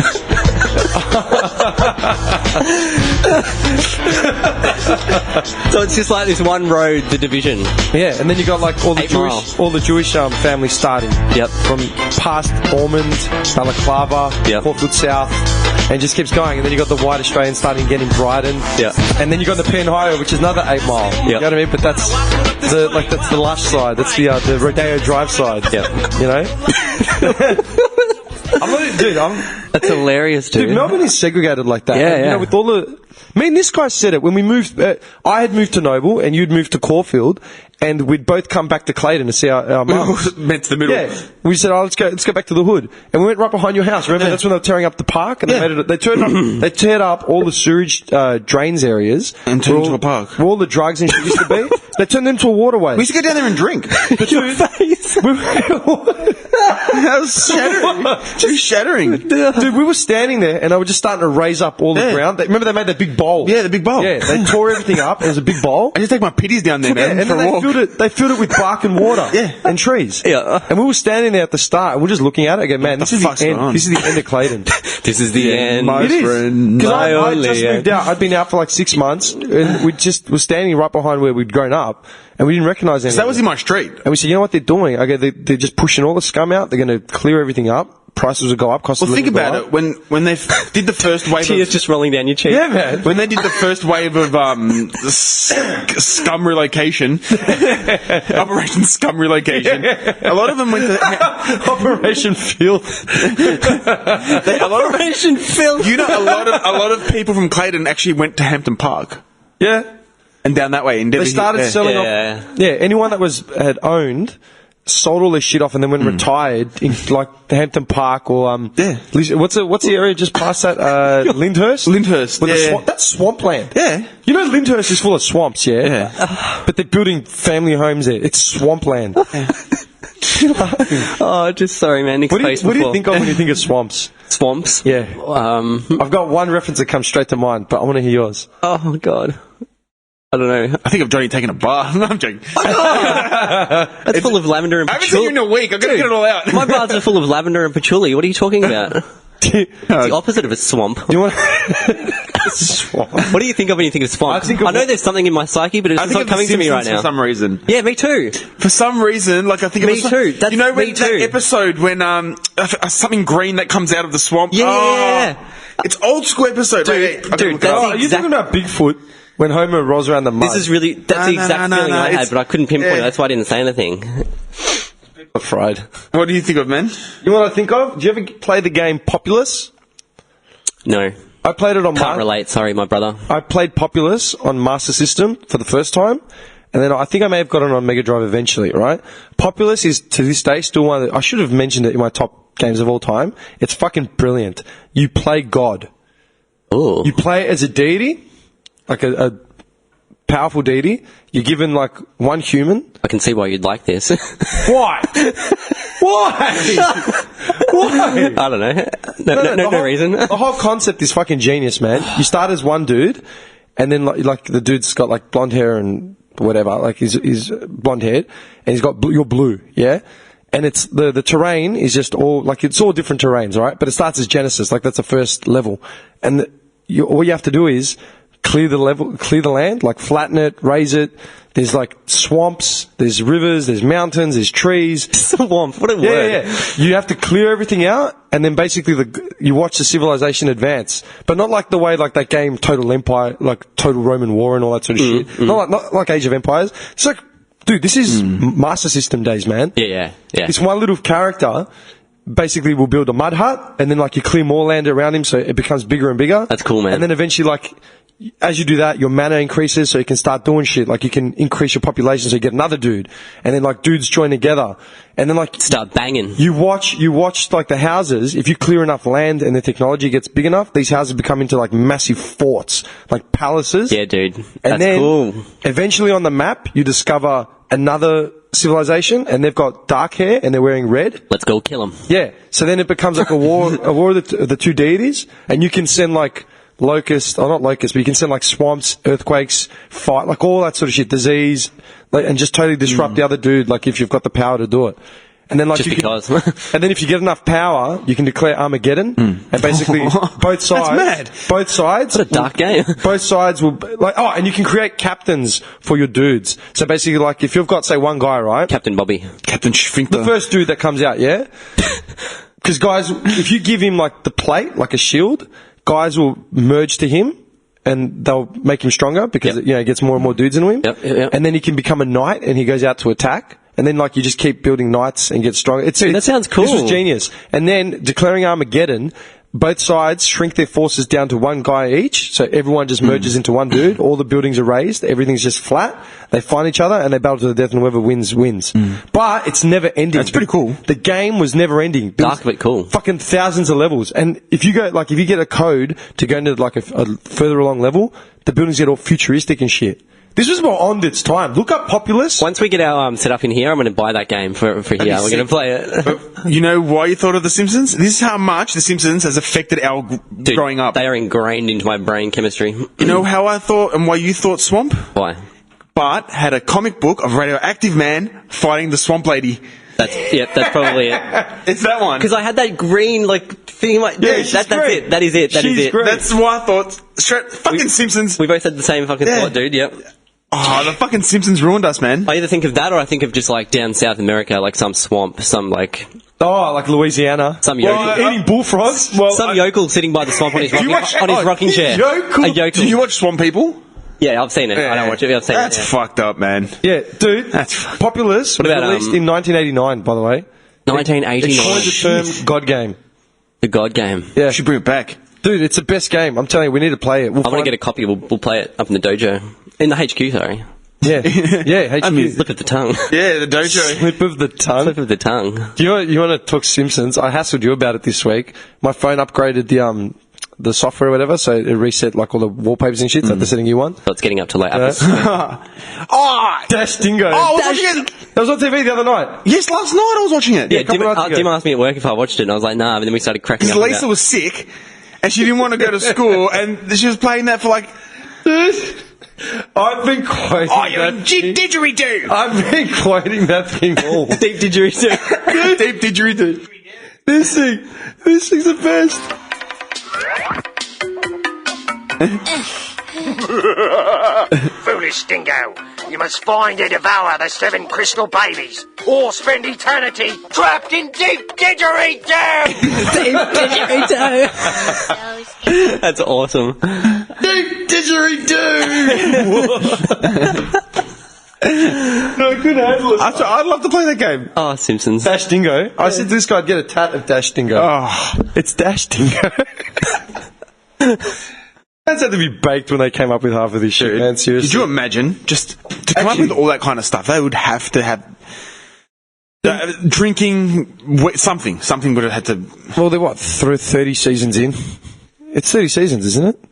So it's just like this one road, the division. Yeah, and then you got like all the 8 Jewish, miles. all the Jewish families starting. Yep. From past Ormond, Balaclava, Yep. Portwood South, and it just keeps going. And then you got the white Australians starting getting Brighton. Yep. And then you got the Penhio, which is another 8 Mile. You Yep. know what I mean? But that's the lush side. That's the Rodeo Drive side. Yep. You know. That's hilarious, dude. Dude, Melbourne is segregated like that. Yeah, And, you yeah. know, with all the... I mean, this guy said it when we moved... I had moved to Noble and you'd moved to Caulfield, and we'd both come back to Clayton to see our mums. Meant to the middle. Yeah. We said, let's go back to the hood. And we went right behind your house. Remember? That's when they were tearing up the park, and they teared up all the sewage drains areas. And turned into a park. Where all the drugs and shit used to be. They turned them to a waterway. We used to go down there and drink. Your face. That was shattering. Just shattering. Dude, we were standing there, and they were just starting to raise up all the Yeah. ground. Remember they made that big bowl? Yeah, the big bowl. Yeah, they tore everything up. It was a big bowl. I just take my pitties down there, Yeah, man, and for then a walk. they filled it with bark and water. Yeah. And trees. Yeah. And we were standing there at the start, and we're just looking at it and go, man, What this the is the fuck's going end. on? This is the end of Clayton. This is the end. my It is. friend. Because My I only just end. moved out. I'd been out for like 6 months, and we just were standing right behind where we'd grown up, and we didn't recognise anything. So that was in my street. And we said, you know what they're doing? I go, they're just pushing all the scum out. They're going to clear everything up. Prices will go up. Cost of Well, think living will about go it. up. When they did the first wave Tears of... just rolling down your cheek. Yeah, man. When they did the first wave of scum relocation, Operation Scum Relocation, a lot of them went to Operation Field. a lot of Operation Phil. you know a lot of people from Clayton actually went to Hampton Park. Yeah. And down that way. And They started selling off. Yeah, anyone that had owned sold all their shit off and then when retired in like the Hampton Park or what's the area just past that Lyndhurst? Lyndhurst. That's swampland. Yeah. You know Lyndhurst is full of swamps, yeah? But they're building family homes there. It's swampland. Oh, just sorry, man. What do you think of when you think of swamps? Swamps? Yeah. I've got one reference that comes straight to mind, but I want to hear yours. Oh, God. I don't know. I think of Johnny taking a bath. No, I'm joking. That's full of lavender and I haven't seen you patchouli. in a week. I'm going to get it all out. My baths are full of lavender and patchouli. What are you talking about? It's the opposite of a swamp. You want swamp? What do you think of when you think of swamp? I know there's something in my psyche, but it's just not coming to me right now. For some reason. Yeah, me too. For some reason, like I think Me too. That's you know when me too. that episode when something green that comes out of the swamp. Yeah. Oh, it's old school episode. Dude, Wait, that's Are you talking about Bigfoot? When Homer rolls around the mud. That's the exact feeling I had, but I couldn't pinpoint it. That's why I didn't say anything. Fried. What do you think of, man? You know what I think of? Do you ever play the game Populous? No. I played it on Can't relate, sorry, my brother. I played Populous on Master System for the first time, and then I think I may have got it on Mega Drive eventually, right? Populous is, to this day, still one of the... I should have mentioned it in my top games of all time. It's fucking brilliant. You play God. Ooh. You play as a deity, like a powerful deity. You're given, like, one human. I can see why you'd like this. Why? Why? Why? I don't know. No reason. The whole concept is fucking genius, man. You start as one dude, and then like the dude's got like blonde hair and whatever, like he's blonde haired, and he's got you're blue, yeah. And it's the terrain is just all like it's all different terrains, right? But it starts as Genesis, like that's the first level, and all you have to do is clear the land, like flatten it, raise it. There's like swamps, there's rivers, there's mountains, there's trees. Swamp, what a word. Yeah. You have to clear everything out, and then basically you watch the civilization advance. But not like the way like that game Total Empire, like Total Roman War and all that sort of shit. Not like Age of Empires. It's like, dude, this is Master System days, man. Yeah. This one little character basically will build a mud hut, and then like you clear more land around him so it becomes bigger and bigger. That's cool, man. And then eventually like... as you do that, your mana increases, so you can start doing shit. Like, you can increase your population, so you get another dude. And then, like, dudes join together. And then, like... start banging. You watch, like, the houses. If you clear enough land and the technology gets big enough, these houses become into, like, massive forts. Like, palaces. Yeah, dude. And That's then, cool. eventually on the map, you discover another civilization, and they've got dark hair, and they're wearing red. Let's go kill them. Yeah. So then it becomes, like, a war of the two deities, and you can send, like... not locusts, but you can send like swamps, earthquakes, fire, like all that sort of shit, disease, like, and just totally disrupt the other dude, like if you've got the power to do it. And then like just because. And then if you get enough power, you can declare Armageddon, and basically both sides. That's mad. Both sides. What a dark game. Both sides will like and you can create captains for your dudes. So basically, like if you've got say one guy, right? Captain Bobby. Captain Schfinkler. The first dude that comes out, yeah. Because guys, if you give him like the plate, like a shield. Guys will merge to him, and they'll make him stronger because he gets more and more dudes into him. Yep. And then he can become a knight, and he goes out to attack. And then like you just keep building knights and get stronger. That sounds cool. This was genius. And then declaring Armageddon, both sides shrink their forces down to one guy each, so everyone just merges into one dude. All the buildings are raised, everything's just flat. They find each other and they battle to the death, and whoever wins. But it's never ending. That's pretty cool. The game was never ending. Dark but cool. Fucking thousands of levels, and if you get a code to go into like a further along level, the buildings get all futuristic and shit. This was more on its time. Look up Populous. Once we get our set up in here, I'm going to buy that game for here. We're going to play it. But you know why you thought of The Simpsons? This is how much The Simpsons has affected our Dude, growing up. They are ingrained into my brain chemistry. You know how I thought and why you thought Swamp? Why? Bart had a comic book of Radioactive Man fighting the Swamp Lady. That's probably it. It's that one. Because I had that green thing. Like, that's great. it. That is it. She's great. That's why I thought. Fucking Simpsons. We both had the same fucking thought, dude. Yep. Oh, the fucking Simpsons ruined us, man. I either think of that or I think of just like down South America, like some swamp, some like like Louisiana. some yokel, Eating bullfrogs. some yokel sitting by the swamp on his rocking chair. Yokel? A yokel. Do you watch Swamp People? Yeah, I've seen it. I don't watch it. I've seen That's it. Yeah. fucked up, man. Yeah, dude. That's Populous was about, released in 1989, by the way. 1989. It coined the term God game. The God game. Yeah. You should bring it back. Dude, it's the best game. I'm telling you, we need to play it. I want to get a copy. We'll play it up in the dojo. In the HQ, sorry. Yeah, yeah. HQ. Slip of the tongue. Yeah, the dojo. Slip of the tongue. Slip of the tongue. Do you want to talk Simpsons? I hassled you about it this week. My phone upgraded the software or whatever, so it reset like all the wallpapers and shit. So they're setting you one. So it's getting up to late hours. Oh, Dash Dingo. I was watching it. That was on TV the other night. Yes, last night I was watching it. Yeah, couple Dim, nights ago. Dim asked me at work if I watched it, and I was like, nah, but then we started cracking up. Because about- Lisa was sick, and she didn't want to go to school, and she was playing that for like... I've been quoting didgeridoo! I've been quoting that thing all. Deep didgeridoo. Deep didgeridoo. This thing's the best. Foolish dingo, you must find and devour the 7 crystal babies, or spend eternity trapped in deep didgeridoo! Deep didgeridoo. That's awesome. Deep didgeridoo. No, I couldn't handle it. I'd love to play that game. Oh, Simpsons. Dash Dingo. I said to this guy, I'd get a tat of Dash Dingo. Oh. It's Dash Dingo. That's had to be baked when they came up with half of this shit, man. Seriously. Could you imagine just to come up with all that kind of stuff? They would have to have drinking something. Something would have had to. Well, they're what, 30 seasons in? It's 30 seasons, isn't it?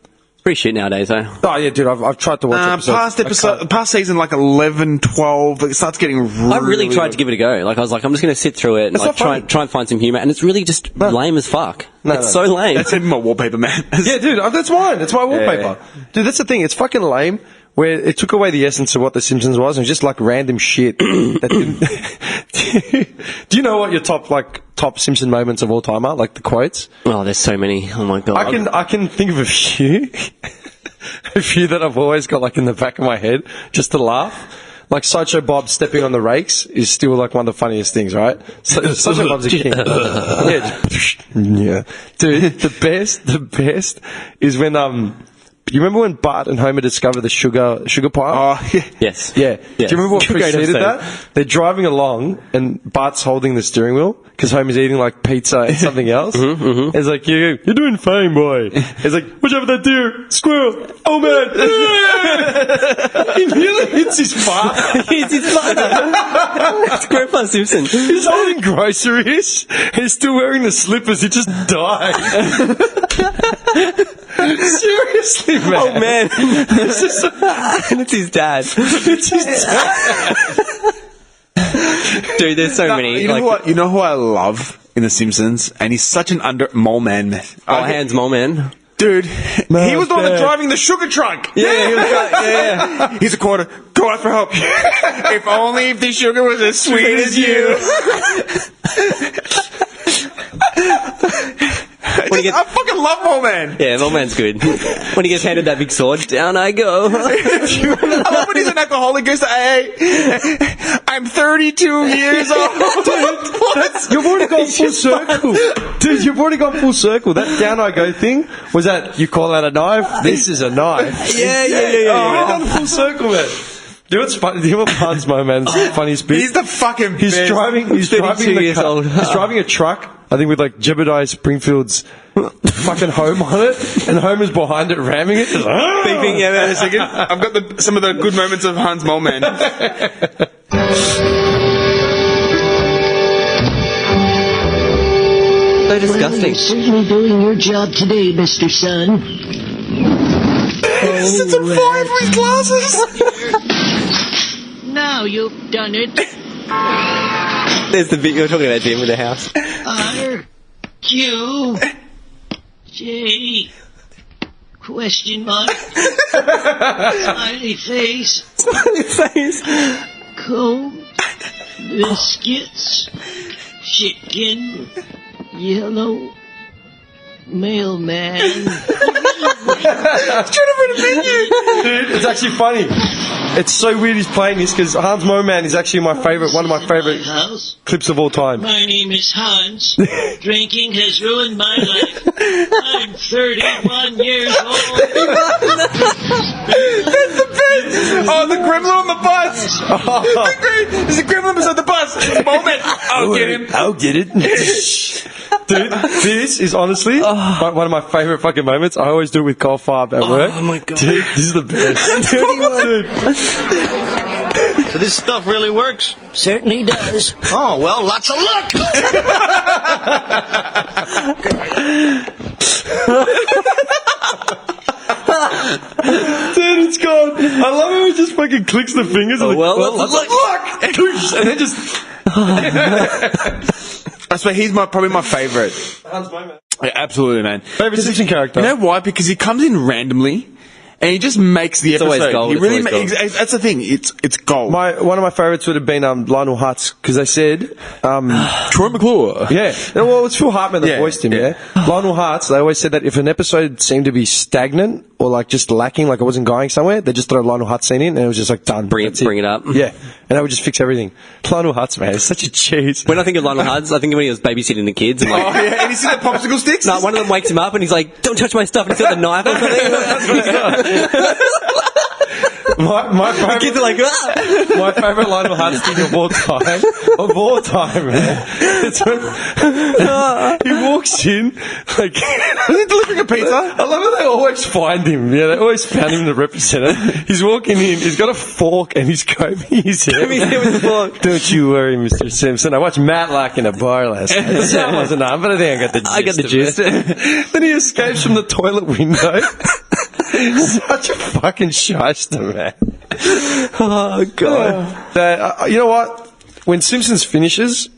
Pretty shit nowadays, though. Oh, yeah, dude, I've tried to watch Past season like 11, 12, it starts getting really... I really tried to give it a go. Like, I was like, I'm just going to sit through it and It's like not try and find some humour. And it's really just lame as fuck. It's so lame. That's even my wallpaper, man. Yeah, dude, that's mine. It's my wallpaper. Dude, that's the thing. It's fucking lame where it took away the essence of what The Simpsons was and just like random shit. That didn't... Do you know what your top Simpson moments of all time are? Like the quotes? Oh, there's so many. Oh my god. I can think of a few. A few that I've always got like in the back of my head just to laugh. Like Sideshow Bob stepping on the rakes is still like one of the funniest things, right? Sideshow Bob's a king. Yeah. Dude, the best is when you remember when Bart and Homer discover the sugar pile? Oh, yeah. Yes. Yeah. Yes. Do you remember what Great preceded episode. that? They're driving along and Bart's holding the steering wheel because Homer's eating like pizza and something else. It's like, you're doing fine, boy. It's like, watch out for that deer, squirrel, oh man. He nearly hits his butt. It's It's Grandpa Simpson. He's holding groceries and he's still wearing the slippers. He just died. Seriously, man. Oh man. And it's his dad. it's his dad. Dude, there's so many. You know who I love in The Simpsons? And he's such an mole man. Oh, Hands Mole Man. Dude, he was the one that driving the sugar truck. Yeah, he was yeah. He's a quarter. Go out for help. If only if the sugar was as sweet as you. I fucking love Mole Man. Yeah, Mole Man's good. When he gets handed that big sword, down I go. I love when he's an alcoholic, goes to AA. I'm 32 years old. Dude, you've already gone full circle. Dude, you've already gone full circle. That down I go thing, was that, you call that a knife? This is a knife. Yeah. Oh, we've gone full circle, man. Do you know what's funny? Do you know what Hans Moman's funniest bit? He's the fucking He's best. driving years old. He's driving a truck, I think with like Jebediah Springfield's fucking home on it, and Homer's behind it ramming it. Just, Beeping, yeah, wait a second. I've got some of the good moments of Hans Mole Man. So disgusting. You're certainly doing your job today, Mr. Sun. It's a fire for his glasses. Now you've done it. There's the bit you're talking about, Jim, with the house. R Q J question mark smiley face comb biscuits chicken yellow mailman. Dude, it's actually funny. It's so weird he's playing this because Hans Moman is actually one of my favourite House. clips of all time. My name is Hans. Drinking has ruined my life. I'm 31 years old. That's the best. Oh, the gremlin on the bus. There's a gremlin beside the bus. It's a moment. I'll get him. I'll get it. Dude, this is honestly one of my favourite fucking moments. I always do it with Cole Farb at work. Oh my god. Dude, this is the best. Dude. So this stuff really works? Certainly does. Oh, well, lots of luck! Dude, it's gone. I love how he just fucking clicks the fingers. Oh, and well, lots of luck. And then just... I swear, he's probably my favourite. Hans moment. Yeah, absolutely, man. Favourite Simpson character? You know why? Because he comes in randomly, and he just makes the episode. always gold, He it's really always gold. that's the thing. It's gold. One of my favourites would have been Lionel Hutz, because they said... Troy McClure. Yeah. Well, it's Phil Hartman that Yeah, voiced him, yeah. yeah? Lionel Hutz, they always said that if an episode seemed to be stagnant or like just lacking, like it wasn't going somewhere, they just throw Lionel Hutz scene in and it was just like done. Bring That's it up. Yeah. And that would just fix everything. Lionel Hutz, man, it's such a cheese. When I think of Lionel Hutz, I think of when he was babysitting the kids. And Oh like, yeah, and you see the popsicle sticks? no, one of them wakes him up and he's like, "Don't touch my stuff." And he's got the knife or something. My The kids favourite, are like, "Ah!" my favourite Lionel Hutz thing of all time, man. It's when he walks in, like, Is he delivering a pizza? I love how they always find him. Yeah, they always found him to represent it. He's walking in, he's got a fork and he's combing his hair. with the fork. Don't you worry, Mr. Simpson. I watched Matlock in a bar last night. The sound wasn't on, but I think I got the gist. I got the of gist. it. Then he escapes from the toilet window. Such a fucking shyster, man. Oh god. You know what? When Simpsons finishes,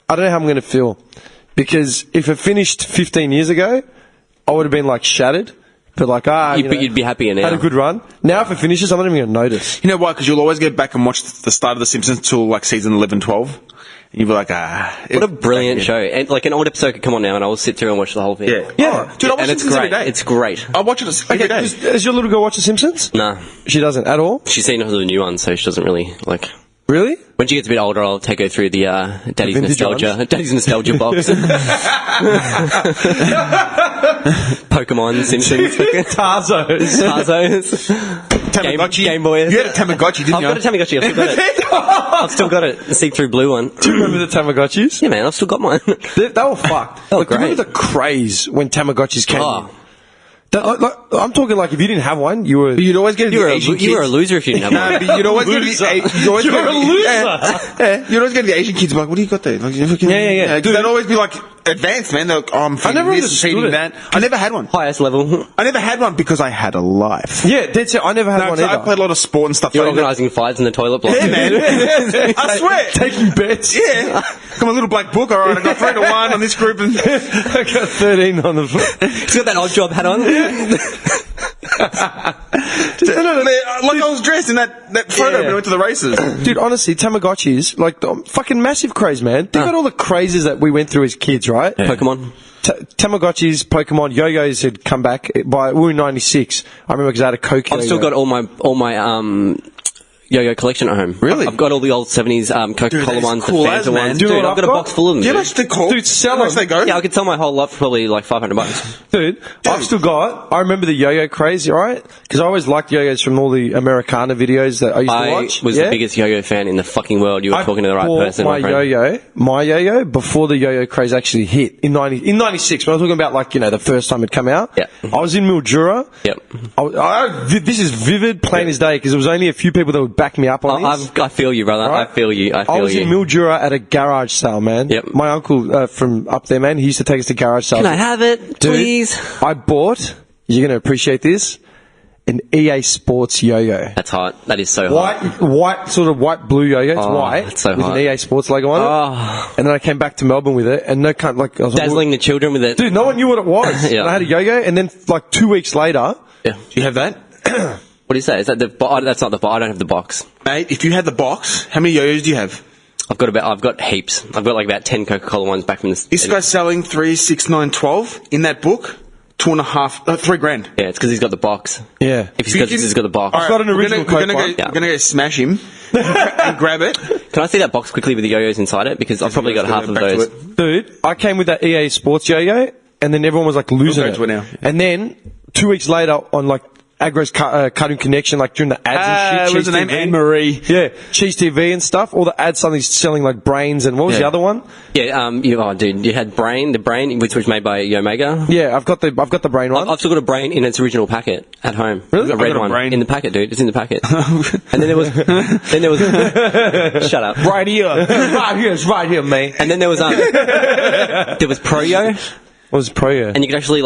I don't know how I'm going to feel. Because if it finished 15 years ago, I would have been like shattered. But like, But you'd be happier now. Had a good run. Now if it finishes, I'm not even going to notice. You know why? Because you'll always go back and watch the start of The Simpsons till like season 11, 12. And you'll be like, What a brilliant show. And like an old episode could come on now and I will sit through and watch the whole thing. Yeah. Yeah. Oh, dude, I watch And it's Simpsons every great. day. It's great. I watch it every day. Does your little girl watch The Simpsons? Nah. She doesn't at all? She's seen all the new ones, so she doesn't really like. Really? When she gets a bit older, I'll take her through the Daddy's vintage nostalgia box. Pokemon, Simpsons, Tarzos, Tamagotchi. Game Boy. You had a Tamagotchi, didn't I've you? got a Tamagotchi. I've still got it. I've still got it. The see-through blue one. Do you remember the Tamagotchis? Yeah, man. I've still got mine. They were fucked. They were Like, do you remember great. the craze when Tamagotchis came Oh. in? I'm talking like if you didn't have one, you were... You'd always get You the were Asian you were a kids. loser if you didn't have Nah, one. but you'd always get the Loser. you'd always You're get a the- loser. Yeah, you'd always get the Asian kids like, what do you got there? Like, Yeah. Dude, they'd always be like advanced, man. They're like, oh, I'm feeding never this, understood feeding it. that. I never had one. Highest level. I never had one because I had a life. Yeah, that's it. I never had No, one 'cause I either. played a lot of sport and stuff. You're so I never- organising fights in the toilet block. Yeah, man. I swear. Taking bets. Yeah. Come a little black book. All right, I got 3-1 on this group. And I got 13 on the foot. He's got that odd job hat on. like I was dressed in that photo when I went to the races. Dude, honestly, Tamagotchis, like, the fucking massive craze, man. Think about all the crazes that we went through as kids, right? Pokemon. Tamagotchis, Pokemon, Yo-Yos had come back we were in 96. I remember because I had a Coke I've still got all my yo-yo collection at home. Really? I've got all the old 70s Coca-Cola that's ones, cool the as, Fanta man. ones. Do you know Dude, what I've got a I've box got? full of them. Yeah, dude. that's the cool. Dude, sell How much them. they go? Yeah, I could sell my whole lot for probably like $500. Dude, I've still got... I remember the yo-yo craze, right? Because I always liked yo-yos from all the Americana videos that I used to I watch. was Yeah? the biggest yo-yo fan in the fucking world. You were I talking to the right bought person, my friend. my yo-yo, before the yo-yo craze actually hit in 96. When I was talking about, like, the first time it come out. Yeah. I was in Mildura. Yep. This is vivid, plain as day, because there was only a few people that would back me up on this. I feel you, brother. Right? I feel you. I was in Mildura at a garage sale, man. Yep. My uncle from up there, man, he used to take us to garage sales. Can I have it, Dude, please? I bought, you're going to appreciate this, an EA Sports yo-yo. That's hot. That is so hot. White blue yo-yo. It's Oh, white. it's so with hot. an EA Sports logo on it. Oh, And then I came back to Melbourne with it, and I was like, dazzling the children with it. dude, no one knew what it was. Yeah. And I had a yo-yo, and then like 2 weeks later, Yeah. Do you have that? What do you say? Is that that's not the box. I don't have the box. Mate, if you had the box, how many yo-yos do you have? I've got heaps. I've got like about 10 Coca-Cola ones back from the... This guy's selling 3, 6, 9, 12 in that book. 2.5, $3,000. Yeah, it's because he's got the box. yeah. If he's got the box. I've got an original We're Coke one. we're gonna go smash him and grab it. Can I see that box quickly with the yo-yos inside it? Because I've probably got half of Back to those. it. Dude, I came with that EA Sports yo-yo, and then everyone was like losing We'll go it. to it now. And then 2 weeks later, on like Agro's Cartoon Connection, like during the ads and shit. What's her name? TV. Anne-Marie. Yeah, Cheese TV and stuff. All the ads suddenly selling like brains and what was the other one? Yeah, you had the brain, which was made by Yomega. Yeah, I've got the brain one. I've still got a brain in its original packet at home. Really? A red got a one brain. in the packet, dude. It's in the packet. And then there was, shut up. Right here, it's right here, mate. And then there was Pro-Yo, What was Pro-Yo? and you could actually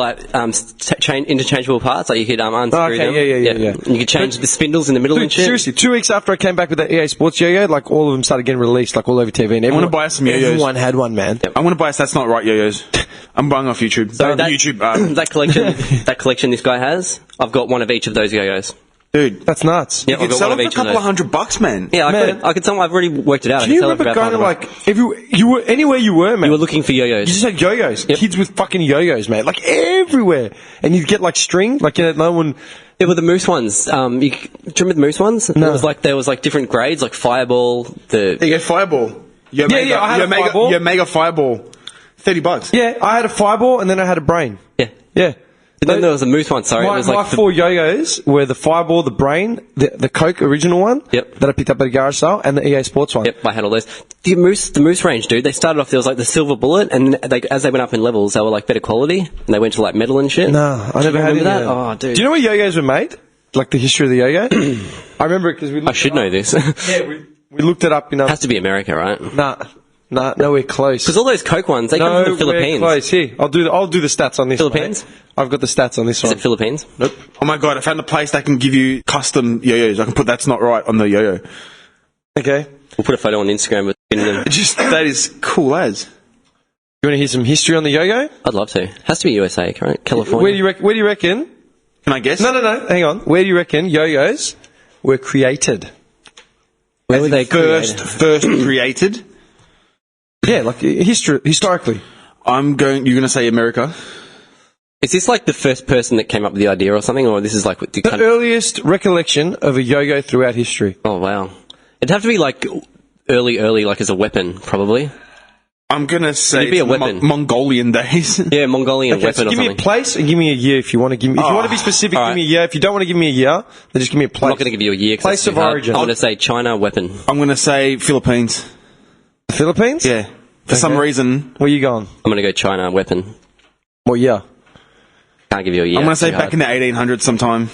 change interchangeable parts. Like you could unscrew them. Yeah. And you could change the spindles in the middle Dude, and shit. seriously, 2 weeks after I came back with that EA Sports yo-yo, like all of them started getting released, like all over TV. And wanna buy some yo-yos. Everyone had one, man. I want to buy That's Not Right yo-yos. I'm buying off YouTube. So that, YouTube. that collection this guy has, I've got one of each of those yo-yos. Dude, That's nuts. Yeah, you I've could got sell one it of for a each of couple those. of $100, man. Yeah, Man. I could. I've already worked it out. Can I you could sell it for remember about going to $500. you were anywhere you were, man? You were looking for You yo-yos. just had yo-yos. Yep. Kids with fucking yo-yos, man. Like everywhere. And you'd get like string, like no one... There were the moose ones. Do you remember the moose ones? No. There was different grades, like Fireball. You get Fireball. Yeah, I had a Fireball. Your Mega Fireball. $30. Yeah, I had a Fireball and then I had a brain. Yeah. Yeah. And then there was a moose one. Sorry, it was My like four yo-yos were the Fireball, the Brain, the Coke original one. Yep. That I picked up at a garage sale, and the EA Sports one. Yep, I had all those. The moose range, dude. They started off. There was like the Silver Bullet, and as they went up in levels, they were like better quality, and they went to like metal and shit. No, I never had any remember that. of Oh, dude. Do you know where yo-yos were made? Like the history of the yo-yo? I remember it because we. I should know this. Yeah, we looked it up. Has to be America, right? Nah, nowhere close. Because all those Coke ones, they come from the Philippines. Close. Here, I'll do the stats on this. Philippines? Mate. I've got the stats on this Is one. it Philippines? Nope. Oh my god, I found a place that can give you custom yo-yos. I can put That's Not Right on the yo-yo. Okay. We'll put a photo on Instagram with them. That is cool as. You want to hear some history on the yo-yo? I'd love to. Has to be USA, right? California. Where do you reckon? Can I guess? No. Hang on. Where do you reckon yo-yos were created? Where were they First created? Yeah, like historically. You're going to say America? Is this like the first person that came up with the idea or something, or this is like The earliest recollection of a yo-yo throughout history. Oh wow! It'd have to be like early, like as a weapon, probably. I'm going to say It'd be a weapon. Mongolian days. Yeah, Mongolian Okay, weapon so or give me something. a place and give me a year if you want to give me. If you want to be specific, all give me a year. If you don't want to give me a year, then just give me a place. I'm not going to give you a year. 'Cause Place that's of too hard. origin. I'm going to say China weapon. I'm going to say Philippines. The Philippines? Yeah. For some reason. Where you going? I'm going to go China weapon. What year? Can't give you a year. I'm going to say Too back in hard. the 1800s sometime.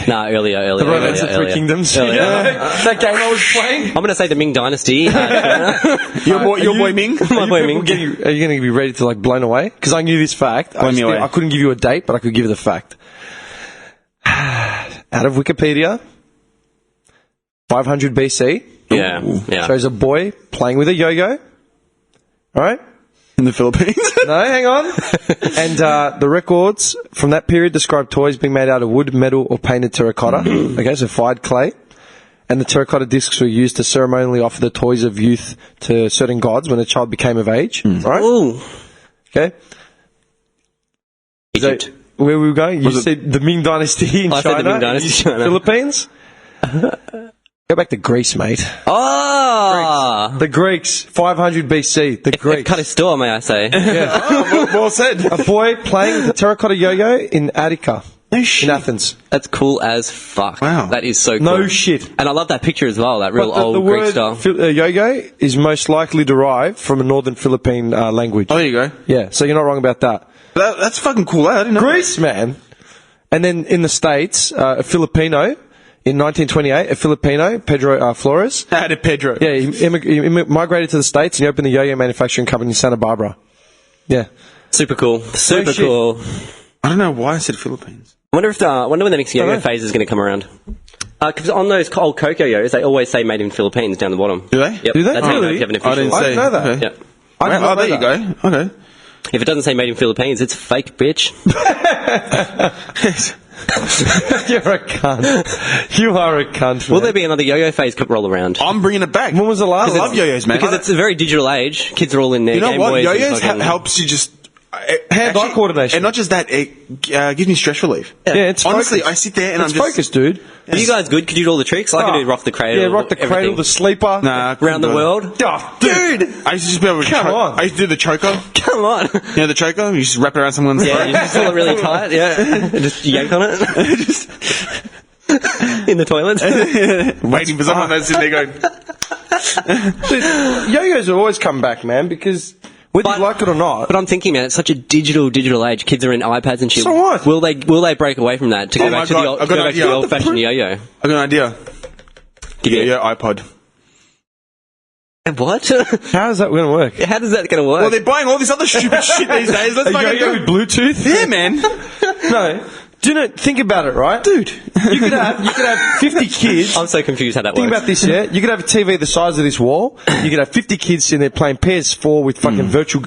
Nah, earlier. The Romance of Three Kingdoms. Earlier. That game I was playing. I'm going to say the Ming Dynasty. Your boy Ming? My boy Ming. Are you going to be ready to like blown away? Because I knew this fact. Blow me away. I couldn't give you a date, but I could give you the fact. Out of Wikipedia, 500 BC. Yeah. Shows a boy playing with a yo-yo. All right. In the Philippines? No, hang on. And the records from that period describe toys being made out of wood, metal, or painted terracotta. Okay, so fired clay. And the terracotta discs were used to ceremonially offer the toys of youth to certain gods when a child became of age. Right? Ooh. Okay. Egypt. So, where were we going? You said the Ming Dynasty in I China. said the Ming Dynasty You in said China. Philippines. Go back to Greece, mate. Ah! The Greeks, 500 BC. The Greeks. Cut his store, may I say. Well said. A boy playing with a terracotta yo-yo in Attica. No shit. In Athens. That's cool as fuck. Wow. That is so cool. No shit. And I love that picture as well, that real But old the Greek word style. yo-yo is most likely derived from a northern Philippine language. Oh, there you go. Yeah, so you're not wrong about that. That's fucking cool. I didn't know. Greece, man. And then in the States, a Filipino, in 1928, a Filipino, Pedro Flores. How did Pedro? Yeah, he migrated to the States and he opened the yo-yo manufacturing company in Santa Barbara. Yeah. Super cool. Super shit. cool. I don't know why I said Philippines. I wonder when the next yo-yo know. phase is going to come around. Because on those old Coke yo-yos, they always say made in Philippines down the bottom. Do they? Yep. Do they? That's how you know Really? if you have an I official. didn't I say. didn't know that. Okay. Yep. I did not there know you that. go. Okay. If it doesn't say made in Philippines, it's fake, bitch. You're a cunt. You are a cunt. Will man. there be another yo-yo phase could roll around? I'm bringing it back. When was the last? I love yo-yos, man. Because it's a very digital age. Kids are all in their You know Game what? Boys. and Yo-yos fucking- helps you just Hand-eye coordination. And not just that, it gives me stress relief. Yeah, it's honestly, focus. I sit there and it's I'm just focused, dude. Are you guys good? Could you do all the tricks? I can do rock the cradle. Yeah, rock the cradle, everything. the sleeper. Nah, Around the world. Oh, dude. I used to just be able to Come on. I used to do the choker. Come on. You know the choker? You just wrap it around someone's Yeah, throat. you just pull it really tight. Yeah, just yank on it. In the toilets. Waiting for someone that's sitting there going, Dude, yo-yos have always come back, man, because whether you like it or not. But I'm thinking, man, it's such a digital age. Kids are in iPads and shit. So what? Will they break away from that to go Oh my back to God, the old, I've go got an back to the idea. old-fashioned yo-yo? I got an idea. Yeah, iPod. What? How is that going to work? How does that going to work? Well, they're buying all this other stupid shit these days. Let's A fucking yo-yo do with Bluetooth? Yeah, man. No. Do you know, think about it, right? Dude. You could have 50 kids. I'm so confused how that Think works. about this, yeah? You could have a TV the size of this wall. You could have 50 kids sitting there playing PS4 with fucking virtual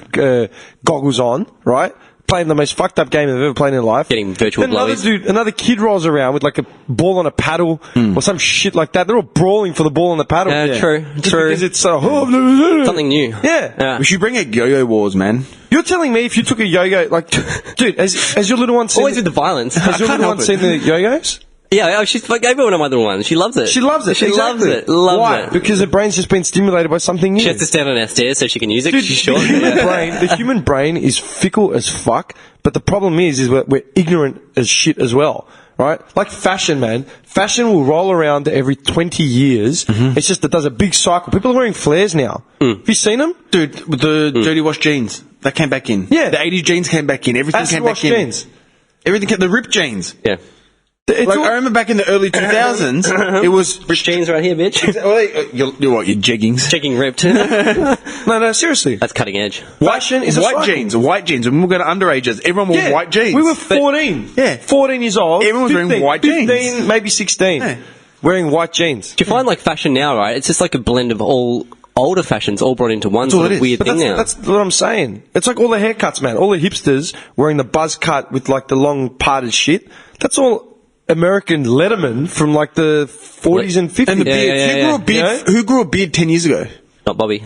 goggles on, right? Playing the most fucked up game they've ever played in their life. Getting virtual Then blowies. another kid rolls around with like a ball on a paddle or some shit like that. They're all brawling for the ball on the paddle. True. Because it's so... Something new. Yeah. We should bring a yo-yo wars, man. You're telling me if you took a yo-yo, like... Dude, has your little one seen... Always with the violence. Has your can't little one help seen the yo-yos? Yeah, she's like every one of my little ones. She loves it. She loves it. She loves exactly. it. Loves Why? it. Because her brain's just been stimulated by something new. She has to stand on our stairs so she can use it. Dude, She's short. the human brain is fickle as fuck, but the problem is we're ignorant as shit as well, right? Like fashion, man. Fashion will roll around every 20 years. It's just it does a big cycle. People are wearing flares now. Have you seen them? Dude, with the dirty wash jeans, that came back in. Yeah. The 80s jeans came back in. Everything Acid came wash back in. jeans. Everything the ripped jeans. Yeah. It's Like, all- I remember back in the early 2000s, it was... Rich jeans right here, bitch. You're what, your jeggings? Checking ripped. no, seriously. That's cutting edge. Fashion is a White cycle. white jeans. When we were going to underages, everyone wore white jeans. We were 14. Yeah. 14 years old. Everyone was wearing 15, white jeans. 15, maybe 16. Yeah. Wearing white jeans. Do you find like fashion now, right? It's just like a blend of all older fashions all brought into one all sort it of is. weird But thing now. that's what I'm saying. It's like all the haircuts, man. All the hipsters wearing the buzz cut with like the long parted shit. That's all American Letterman from like the 40s and 50s. And the Yeah, beards. yeah, Who grew a beard 10 years ago? Not Bobby.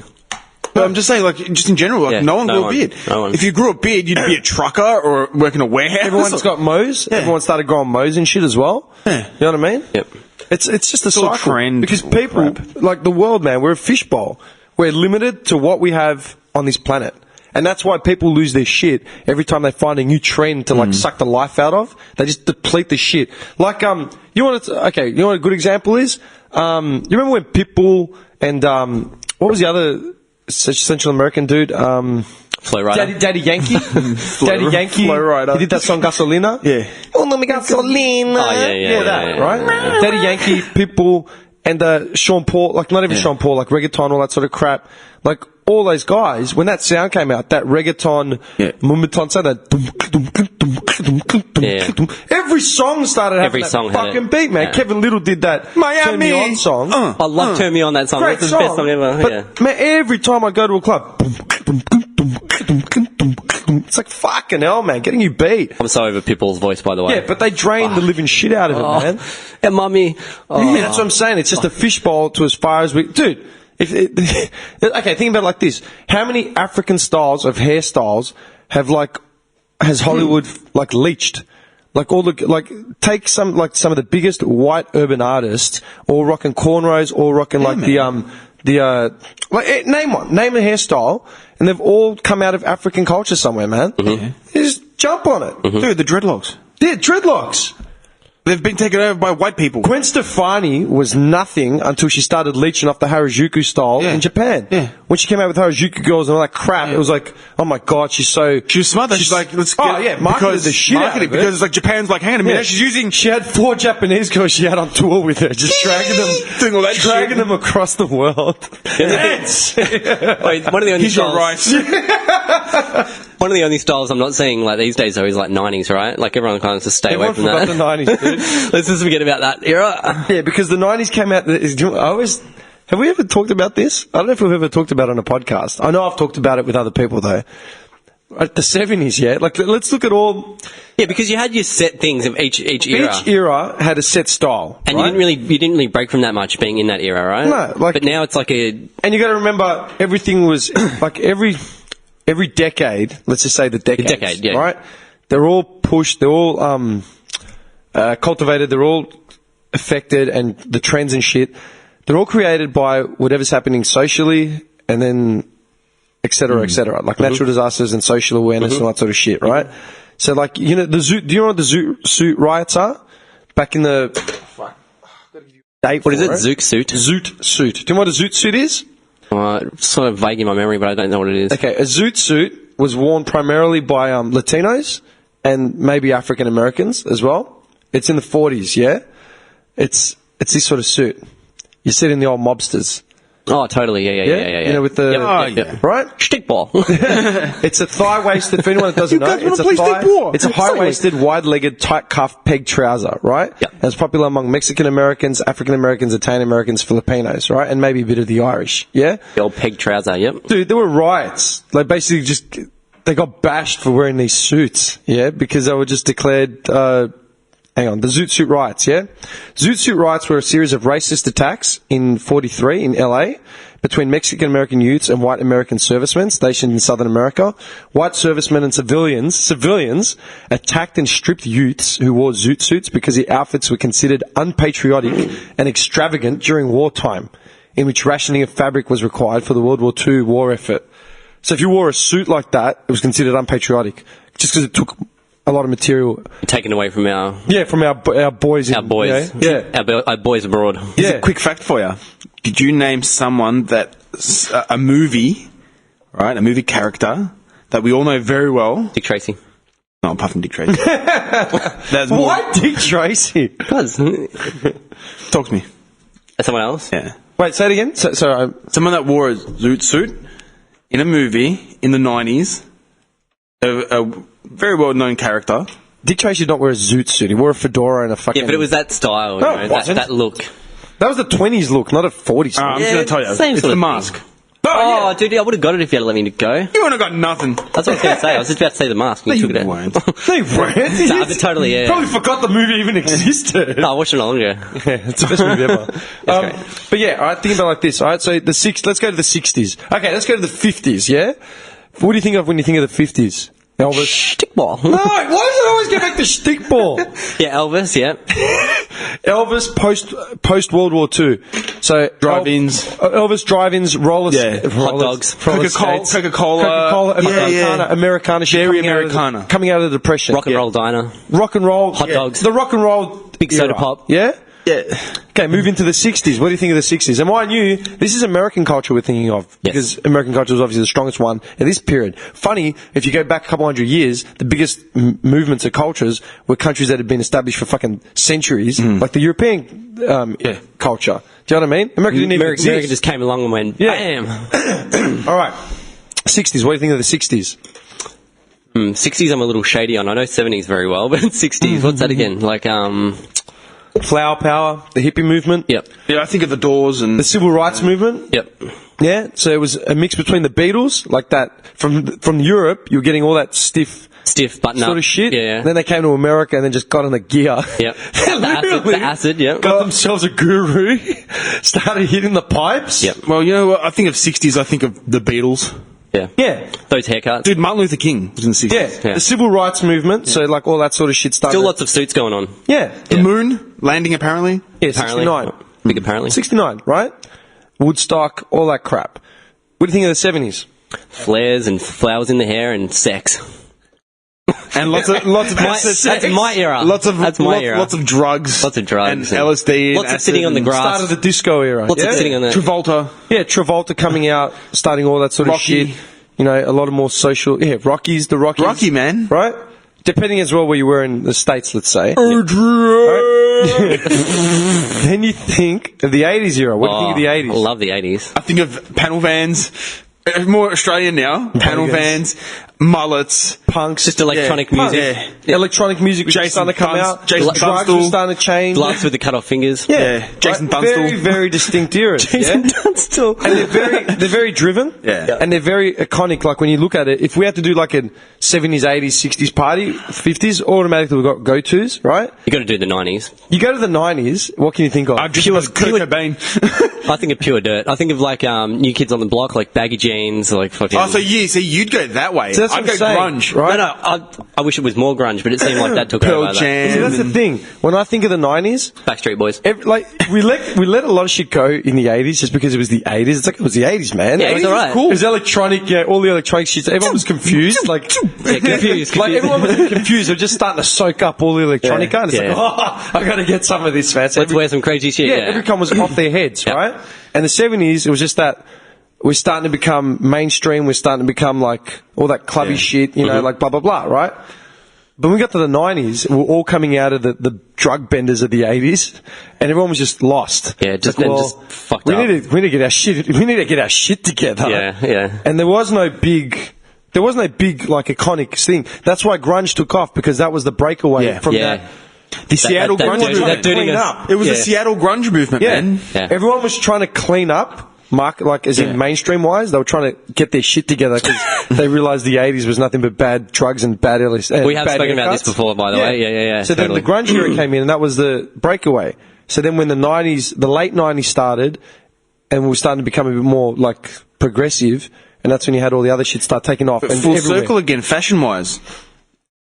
But I'm just saying, like, just in general, like, Yeah, no one no grew a one. beard. No one. If you grew a beard, you'd be a trucker or work in a warehouse. Everyone's got mows. Yeah. Everyone started growing mows and shit as well. Yeah. You know what I mean? Yep. It's just a all cycle. trend because people, like the world, man, we're a fishbowl. We're limited to what we have on this planet. And that's why people lose their shit every time they find a new trend to like suck the life out of. They just deplete the shit. Like, you know what a good example is? You remember when Pitbull and, what was the other Central American dude? Flow Rider. Daddy Yankee? Daddy Yankee. Flow Rider. He did that song Gasolina? Yeah. Oh, no, me gasolina. Oh, yeah, that, yeah. right? Daddy Yankee, Pitbull, and Sean Paul, like not even Sean Paul, like reggaeton, all that sort of crap. Like all those guys, when that sound came out, that reggaeton, mumbaton sound, that every song started having Every that song had fucking it. beat, man. Yeah. Kevin Little did that Miami. Turn Me On song. I love Turn Me On, that song. Great That's the best song ever. But, Yeah. man, every time I go to a club, it's like fucking hell, man, getting you beat. I'm so over Pitbull's voice, by the way. Yeah, but they drain the living shit out of it, man. And mummy. Oh. Yeah, that's what I'm saying. It's just a fishbowl to as far as we... Dude, okay, think about it like this. How many African styles of hairstyles has Hollywood, like, leached? Like, take some of the biggest white urban artists, all rocking cornrows, all rocking, name one. Name a hairstyle, and they've all come out of African culture somewhere, man. You just jump on it. Dude, the dreadlocks. Yeah, dreadlocks. They've been taken over by white people. Gwen Stefani was nothing until she started leeching off the Harajuku style in Japan. Yeah. When she came out with Harajuku girls and all that crap, it was like, oh my god, she's so... She was smart. She's like, let's get marketed the shit out of it. because it's like Japan's like, hang on a minute, she's using... She had 4 Japanese girls she had on tour with her, just dragging Doing all that dragging shit. them across the world. Wait, one of the only He's your styles. rice. One of the only styles I'm not seeing like these days though is like 90s, right? Like everyone kind of just stay away Everyone from forgot that. the 90s, dude. Let's just forget about that era. Yeah, because the 90s came out... Have we ever talked about this? I don't know if we've ever talked about it on a podcast. I know I've talked about it with other people, though. At the 70s, yeah? Like, let's look at all... Yeah, because you had your set things of each era. Each era had a set style, And right? you didn't really break from that much being in that era, right? No, like... But now it's like a... And you got to remember, everything was... like, every decade, let's just say the decade, yeah. right? They're all pushed, they're all cultivated, they're all affected, and the trends and shit, they're all created by whatever's happening socially, and then et cetera, like natural disasters and social awareness and all that sort of shit, right? So, like, you know, do you know what the Zoot Suit riots are? Back in the... What is it? Zoot Suit? Zoot Suit. Do you know what a Zoot Suit is? Sort of vague in my memory, but I don't know what it is. Okay, a Zoot Suit was worn primarily by Latinos and maybe African Americans as well. It's in the 40s, yeah? It's this sort of suit. You see it in the old mobsters. Oh, totally, yeah. You know, with the... Right? Stickball. It's a thigh-waisted, for anyone that doesn't know, it's a high-waisted, wide-legged, tight-cuff peg trouser, right? Yep. And it's popular among Mexican Americans, African Americans, Italian Americans, Filipinos, right? And maybe a bit of the Irish, yeah? The old peg trouser, yep. Dude, there were riots. Like, basically just... They got bashed for wearing these suits, yeah? Because they were just declared... Hang on, the Zoot Suit riots, yeah? Zoot Suit riots were a series of racist attacks in 43 in LA between Mexican-American youths and white American servicemen stationed in Southern America. White servicemen and civilians attacked and stripped youths who wore Zoot Suits because the outfits were considered unpatriotic and extravagant during wartime, in which rationing of fabric was required for the World War II war effort. So if you wore a suit like that, it was considered unpatriotic, just because it took... a lot of material taken away from our boys. Our boys. Our boys abroad. Here's a quick fact for you. Could you name someone that a movie, right? A movie character that we all know very well. Dick Tracy. No, apart from Dick Tracy. That's more. Why Dick Tracy? Because talk to me. Someone else. Yeah. Wait, say it again. Someone that wore a zoot suit in a movie in the 90s. A very well-known character. Dick Tracy did not wear a zoot suit. He wore a fedora and a fucking... Yeah, but it was that style, No, it wasn't. that look. That was the 20s look, not a 40s look. I'm just going to tell you. Same It's sort the of mask. Oh, dude, I would have got it if you had let me go. You wouldn't have got nothing. That's what I was going to say. I was just about to say the mask, and you took it out. weren't. No, you weren't. Nah, but totally, yeah. Probably forgot the movie even existed. No, I watched it longer. Yeah, it's the best movie ever. Great. But yeah, all right, think about it like this, all right? So let's go to the 60s. Okay, let's go to the 50s, yeah? What do you think of when you think of the 50s? Elvis. Stickball. No, why does it always get back to stickball? Yeah, Elvis, yeah. Elvis post World War II. So Drive-ins. Elvis drive-ins, Hot dogs. Coca-Cola. Americana. Dairy Americana. Coming out of the Depression. Rock and roll diner. Rock and roll. Hot dogs. The rock and roll. Big soda era. pop. Yeah? Yeah. Okay, move into the 60s. What do you think of the 60s? And mind you, this is American culture we're thinking of. Yes. Because American culture was obviously the strongest one in this period. Funny, if you go back a couple hundred years, the biggest movements of cultures were countries that had been established for fucking centuries, like the European culture. Do you know what I mean? America didn't even exist. America just came along and went, bam. All right. 60s, what do you think of the 60s? 60s I'm a little shady on. I know 70s very well, but 60s, what's that again? Like, Flower power, the hippie movement. Yep. Yeah, I think of the Doors and... The civil rights movement. Yep. Yeah, so it was a mix between the Beatles, like that. From Europe, you were getting all that stiff button up sort of shit. Yeah. Then they came to America and then just got on the gear. Yep. the acid, yep. Got themselves a guru, started hitting the pipes. Yep. Well, you know what? I think of 60s, I think of the Beatles. Yeah. Yeah. Those haircuts. Dude, Martin Luther King was in the 60s. Yeah. The civil rights movement, so like all that sort of shit started. Still lots of suits going on. Yeah. The moon landing, apparently. Yeah, Apparently. 69. Big apparently. 69, right? Woodstock, all that crap. What do you think of the 70s? Flares and flowers in the hair and sex. And lots of That's my era. That's my era. Lots of drugs. Lots of drugs. And LSD. And Lots of sitting on the grass. Start of the disco era. Lots of sitting on the... Travolta. Yeah, Travolta coming out, starting all that sort of Rocky. shit. You know, a lot of more social... Yeah, Rockies. Rocky, man. Right? Depending as well where you were in the States, let's say. Adrian! Then you think of the 80s era. What do you think of the 80s? I love the 80s. I think of panel vans. More Australian now. Panel vans, mullets, punks. Just electronic Punk. music. Electronic music was just Jason starting to come Punks, out. Jason Drugs Tunstall. were starting to change. Gloves with the cut off fingers. Yeah, Jason Right? Tunstall. Very, very distinct eras. Jason yeah? Tunstall. And they're very driven. Yeah. And they're very iconic. Like when you look at it, if we had to do like a 70s, 80s, 60s party, 50s, automatically we've got go-tos, right? You got to do the 90s. You go to the 90s, what can you think of? Just was Kurt Cobain. I think of pure dirt. I think of like New Kids on the Block, like baggy jeans, like fucking. Oh, so you'd go that way. So that's I'd what go I'm saying, grunge. right? No, I wish it was more grunge, but it seemed like that took Pearl over. Jam. See, that's the thing. When I think of the 90s, Backstreet Boys. we let a lot of shit go in the 80s just because it was the 80s. It's like it was the 80s, man. Yeah, it was alright. Cool. It was electronic, yeah, all the electronic shit. Everyone was confused. Like, Yeah, confused. like everyone was confused. They're just starting to soak up all the electronica. Yeah, And it's yeah. like, oh, I got to get some of this, man. So Let's wear some crazy shit. yeah, everyone was off their heads, Yep. right? And the 70s, it was just that we're starting to become mainstream. We're starting to become like all that clubby shit, you know, like blah, blah, blah, right? But when we got to the 90s, we were all coming out of the drug benders of the 80s, and everyone was just lost. Yeah, just- and just fucked we up. Need to get our shit. We need to get our shit together. Yeah. And there was no big like iconic thing. That's why grunge took off, because that was the breakaway from Yeah. that. The Seattle that grunge dirty- movement. that dirtiness. Clean up. It was Yeah. the Seattle grunge movement, Yeah. man. Yeah. Everyone was trying to clean up, like as in mainstream wise. They were trying to get their shit together because they realised the 80s was nothing but bad drugs and bad LSD. We have spoken about this before, by the way. Yeah. So totally. then the grunge era came in, and that was the breakaway. So then when the late 90s started, and we were starting to become a bit more like progressive, and that's when you had all the other shit start taking off. But And full everywhere. circle again, fashion-wise.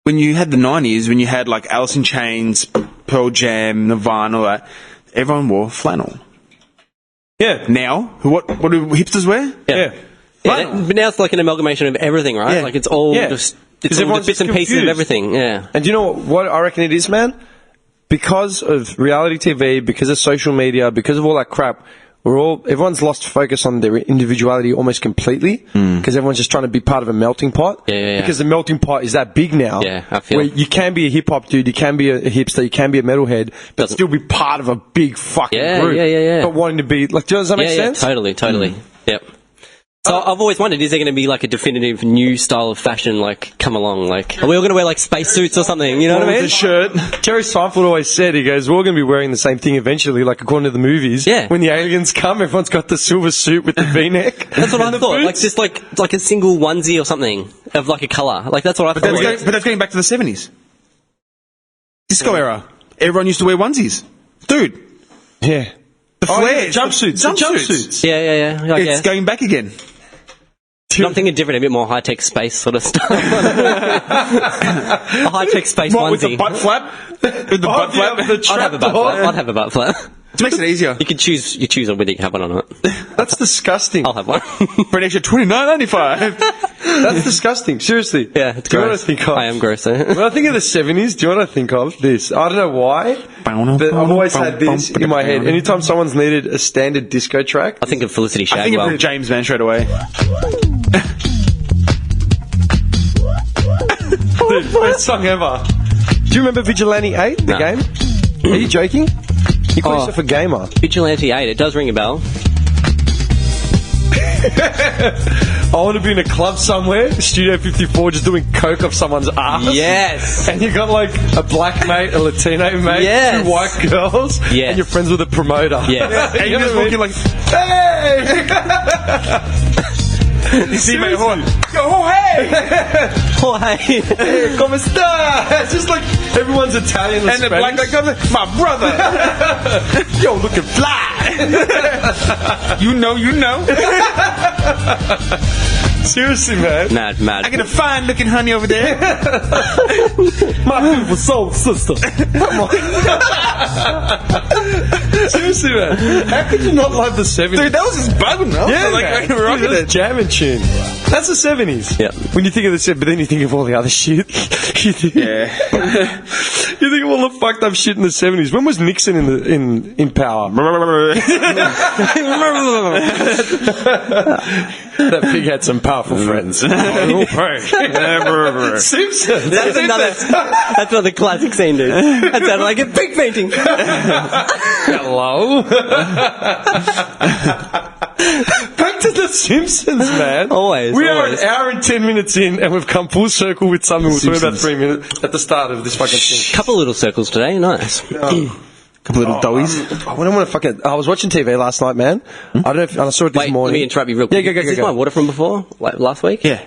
When you had the 90s, when you had like Alice in Chains, Pearl Jam, Nirvana, all that, everyone wore flannel. Yeah. Now, what do hipsters wear? Yeah. Yeah, but now it's like an amalgamation of everything, right? Yeah. Like it's all Yeah. just 'Cause it's all everyone's the bits just and pieces of confused. everything. Yeah. And do you know what I reckon it is, man? Because of reality TV, because of social media, because of all that crap, everyone's lost focus on their individuality almost completely, because everyone's just trying to be part of a melting pot. Yeah. Because the melting pot is that big now. Yeah, I feel. Where you can be a hip hop dude, you can be a hipster, you can be a metalhead, but Doesn't- still be part of a big fucking Yeah, group. yeah. But wanting to be like, does that make sense? Yeah, totally. Yep. So I've always wondered, is there going to be like a definitive new style of fashion like come along? Like, are we all going to wear like spacesuits or something? You know what I mean? With a shirt. Jerry Seinfeld always said, he goes, we're all going to be wearing the same thing eventually, like according to the movies. Yeah. When the aliens come, everyone's got the silver suit with the V-neck. That's what I and the thought. boots. Like just like a single onesie or something of like a colour. Like that's what I But thought. that's going back to the 70s. Disco era. Everyone used to wear onesies. Dude, Yeah. the Oh, yeah, flares. jumpsuits. the The jumpsuits. Yeah. I It's guess. going back again. I'm thinking different, a bit more high-tech space sort of stuff. A high-tech space What, with the onesie. butt flap? With the butt flap? I'd have a butt flap. I'd have a butt flap. It makes it easier. You choose whether you can have one or not. That's disgusting. I'll have one. For an extra $29.95. That's disgusting. Seriously. Yeah, it's Do you know what I gross. think of? I am gross, eh? When I think of the 70s, do you know what I think of? This. I don't know why, but I've always had this in my head. Anytime someone's needed a standard disco track, I think of Felicity I think Shagwell. of James Man straight away. dude, best song ever. Do you remember Vigilante 8, the No. game? Are you joking? You call yourself a gamer. Vigilante 8, it does ring a bell. I want to be in a club somewhere, Studio 54, just doing coke off someone's ass. Yes! And you got like a black mate, a Latino mate, Yes. 2 white girls, Yes. and you're friends with a promoter. Yes. And You you're know just what I walking mean? like, Hey! you see mate horn. Yo, oh, hey! Oh, hey! Como esta? It's just like everyone's Italian And the black guy comes in, my brother. yo, looking fly. You know. Seriously, man. Mad. I get a fine looking honey over there. My beautiful soul sister. Come on. Seriously, man. How could you not love the 70s? Dude, that was just bugging, man. Yeah, like, man. we're rocking That's it. jamming tune. That's the 70s. Yeah. When you think of the 70s, but then you think of all the other shit. You think of all the fucked up shit in the 70s. When was Nixon in power? That pig had some powerful friends. Simpsons. That's another classic scene, dude. That sounded like a pig painting. Hello. Back to the The Simpsons, man. Always, We always. are an hour and 10 minutes in, and we've come full circle with something we were talking about 3 minutes at the start of this fucking thing. Couple little circles today, nice. Couple little doughies. I don't want to fucking. I was watching TV last night, man. I don't know if I saw it this Wait, morning. let me interrupt you real quick. Yeah, go. Is this my water from before? Like last week? Yeah.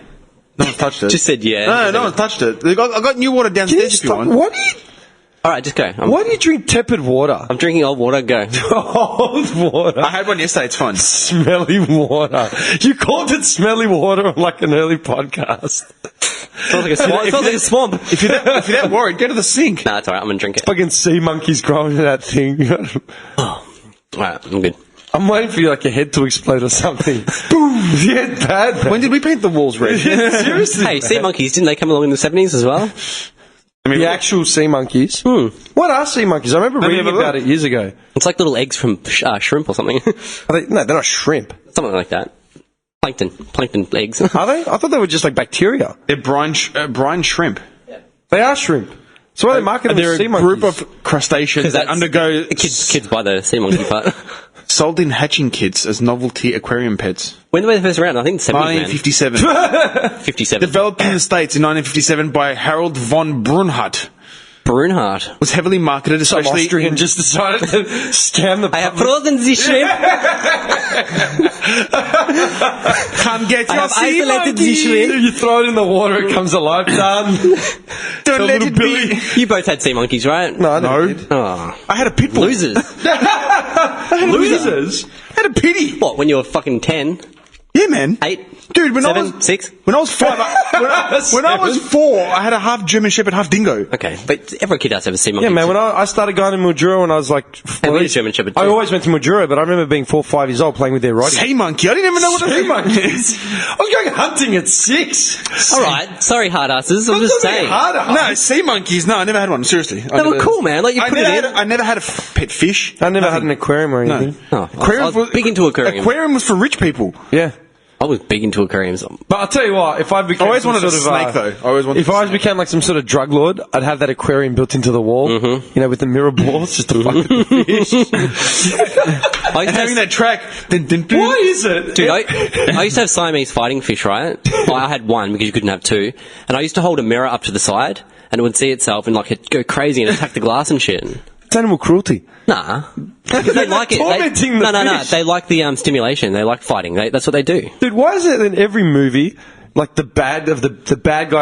No one's touched it. Just said yeah. No one's touched it. I got new water Can you downstairs if you stop? want. Why do you? Alright, just go. Why do you drink tepid water? I'm drinking old water, go. Old water. I had one yesterday, it's fun. Smelly water. You called it smelly water on like an early podcast. Smells like a swamp. It smells like a swamp. If you're that worried, go to the sink. Nah, it's alright, I'm gonna drink it. Fucking sea monkeys growing in that thing. Alright, I'm good. I'm waiting for you, like your head to explode or something. Boom! Yeah, bad. Man. When did we paint the walls red? Seriously? Hey, sea monkeys, didn't they come along in the 70s as well? I mean, The actual sea monkeys. Hmm. What are sea monkeys? I remember reading have a about look. it years ago. It's like little eggs from shrimp or something. No, they're not shrimp. Something like that. Plankton eggs. Are they? I thought they were just like bacteria. they're brine shrimp. They are shrimp. So why are they marketing them They're as sea a monkeys? group of crustaceans that undergo kids buy the sea monkey part. sold in hatching kits as novelty aquarium pets. When were they first around? I think the 70s, man. 1957. 57. Developed in the States in 1957 by Harold von Brunhardt. Brunhardt. Was heavily marketed, Some especially Austrian just decided to scam the I have public. frozen the shrimp. Come get I your have sea isolated the monkey. shrimp. You throw it in the water, it comes alive. Done. Don't let little it Billy. be. You both had sea monkeys, right? No, I No. didn't. Oh, I had a pit bull. losers. Losers. I had a pity. What, when you were fucking 10? Yeah, man. 8? Dude, when 7? I was 6? when I was 5, when I was 4, I had a half German Shepherd, half dingo. Okay, but every kid does have a sea monkey. Yeah, man, when I started going to Mildura when I was like... And we had a German Shepherd too. I always went to Mildura, but I remember being 4 or 5 years old playing with their Roddy. Sea monkey. I didn't even know what a Sea sea monkey monkeys. is. I was going hunting at 6. Alright, sorry hard asses, I'm just saying. No, sea monkeys. No, I never had one. Seriously, They were cool, man. Like, you put it in. I never had a pet fish. I never had an aquarium or anything. Oh, I was big into aquarium. Aquarium was for rich people. Yeah. I was big into aquariums. But I'll tell you what, if I became I always some wanted a sort of, snake, though. I always wanted if a I snake. became like some sort of drug lord, I'd have that aquarium built into the wall, you know, with the mirror balls, just to fuck with the fish. I used to Having have, that track. Dun, dun, dun. What is it? dude, I used to have Siamese fighting fish, right? Well, I had one because you couldn't have two. And I used to hold a mirror up to the side, and it would see itself and like it'd go crazy and attack the glass and shit. It's animal cruelty. Nah. Because they like it. Tormenting the No. fish. They like the stimulation. They like fighting. That's what they do. Dude, why is it in every movie, like the bad guy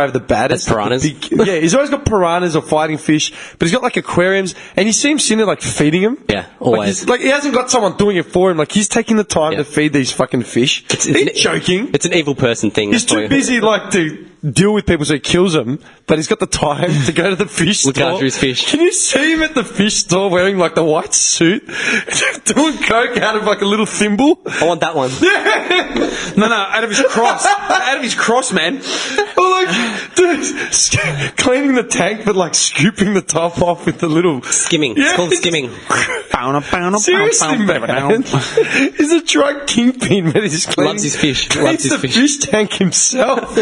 of the baddest? That's piranhas. like the big- he's always got piranhas or fighting fish, but he's got like aquariums, and you see him sitting there like feeding them. Yeah, always. Like he hasn't got someone doing it for him. Like he's taking the time Yeah. to feed these fucking fish. He's joking. It's an evil person thing. He's that's why- too busy like to deal with people, so he kills them. But he's got the time to go to the fish Look store. after his fish. Can you see him at the fish store wearing like the white suit, doing coke out of like a little thimble? I want that one. No, out of his cross. Out of his cross, man. Or like, dude, cleaning the tank, but like scooping the top off with the little Skimming. It's Yeah. called skimming. Seriously, man, he's a drug kingpin, man. He's cleaning, Loves his fish. cleans Loves his the fish. fish tank himself.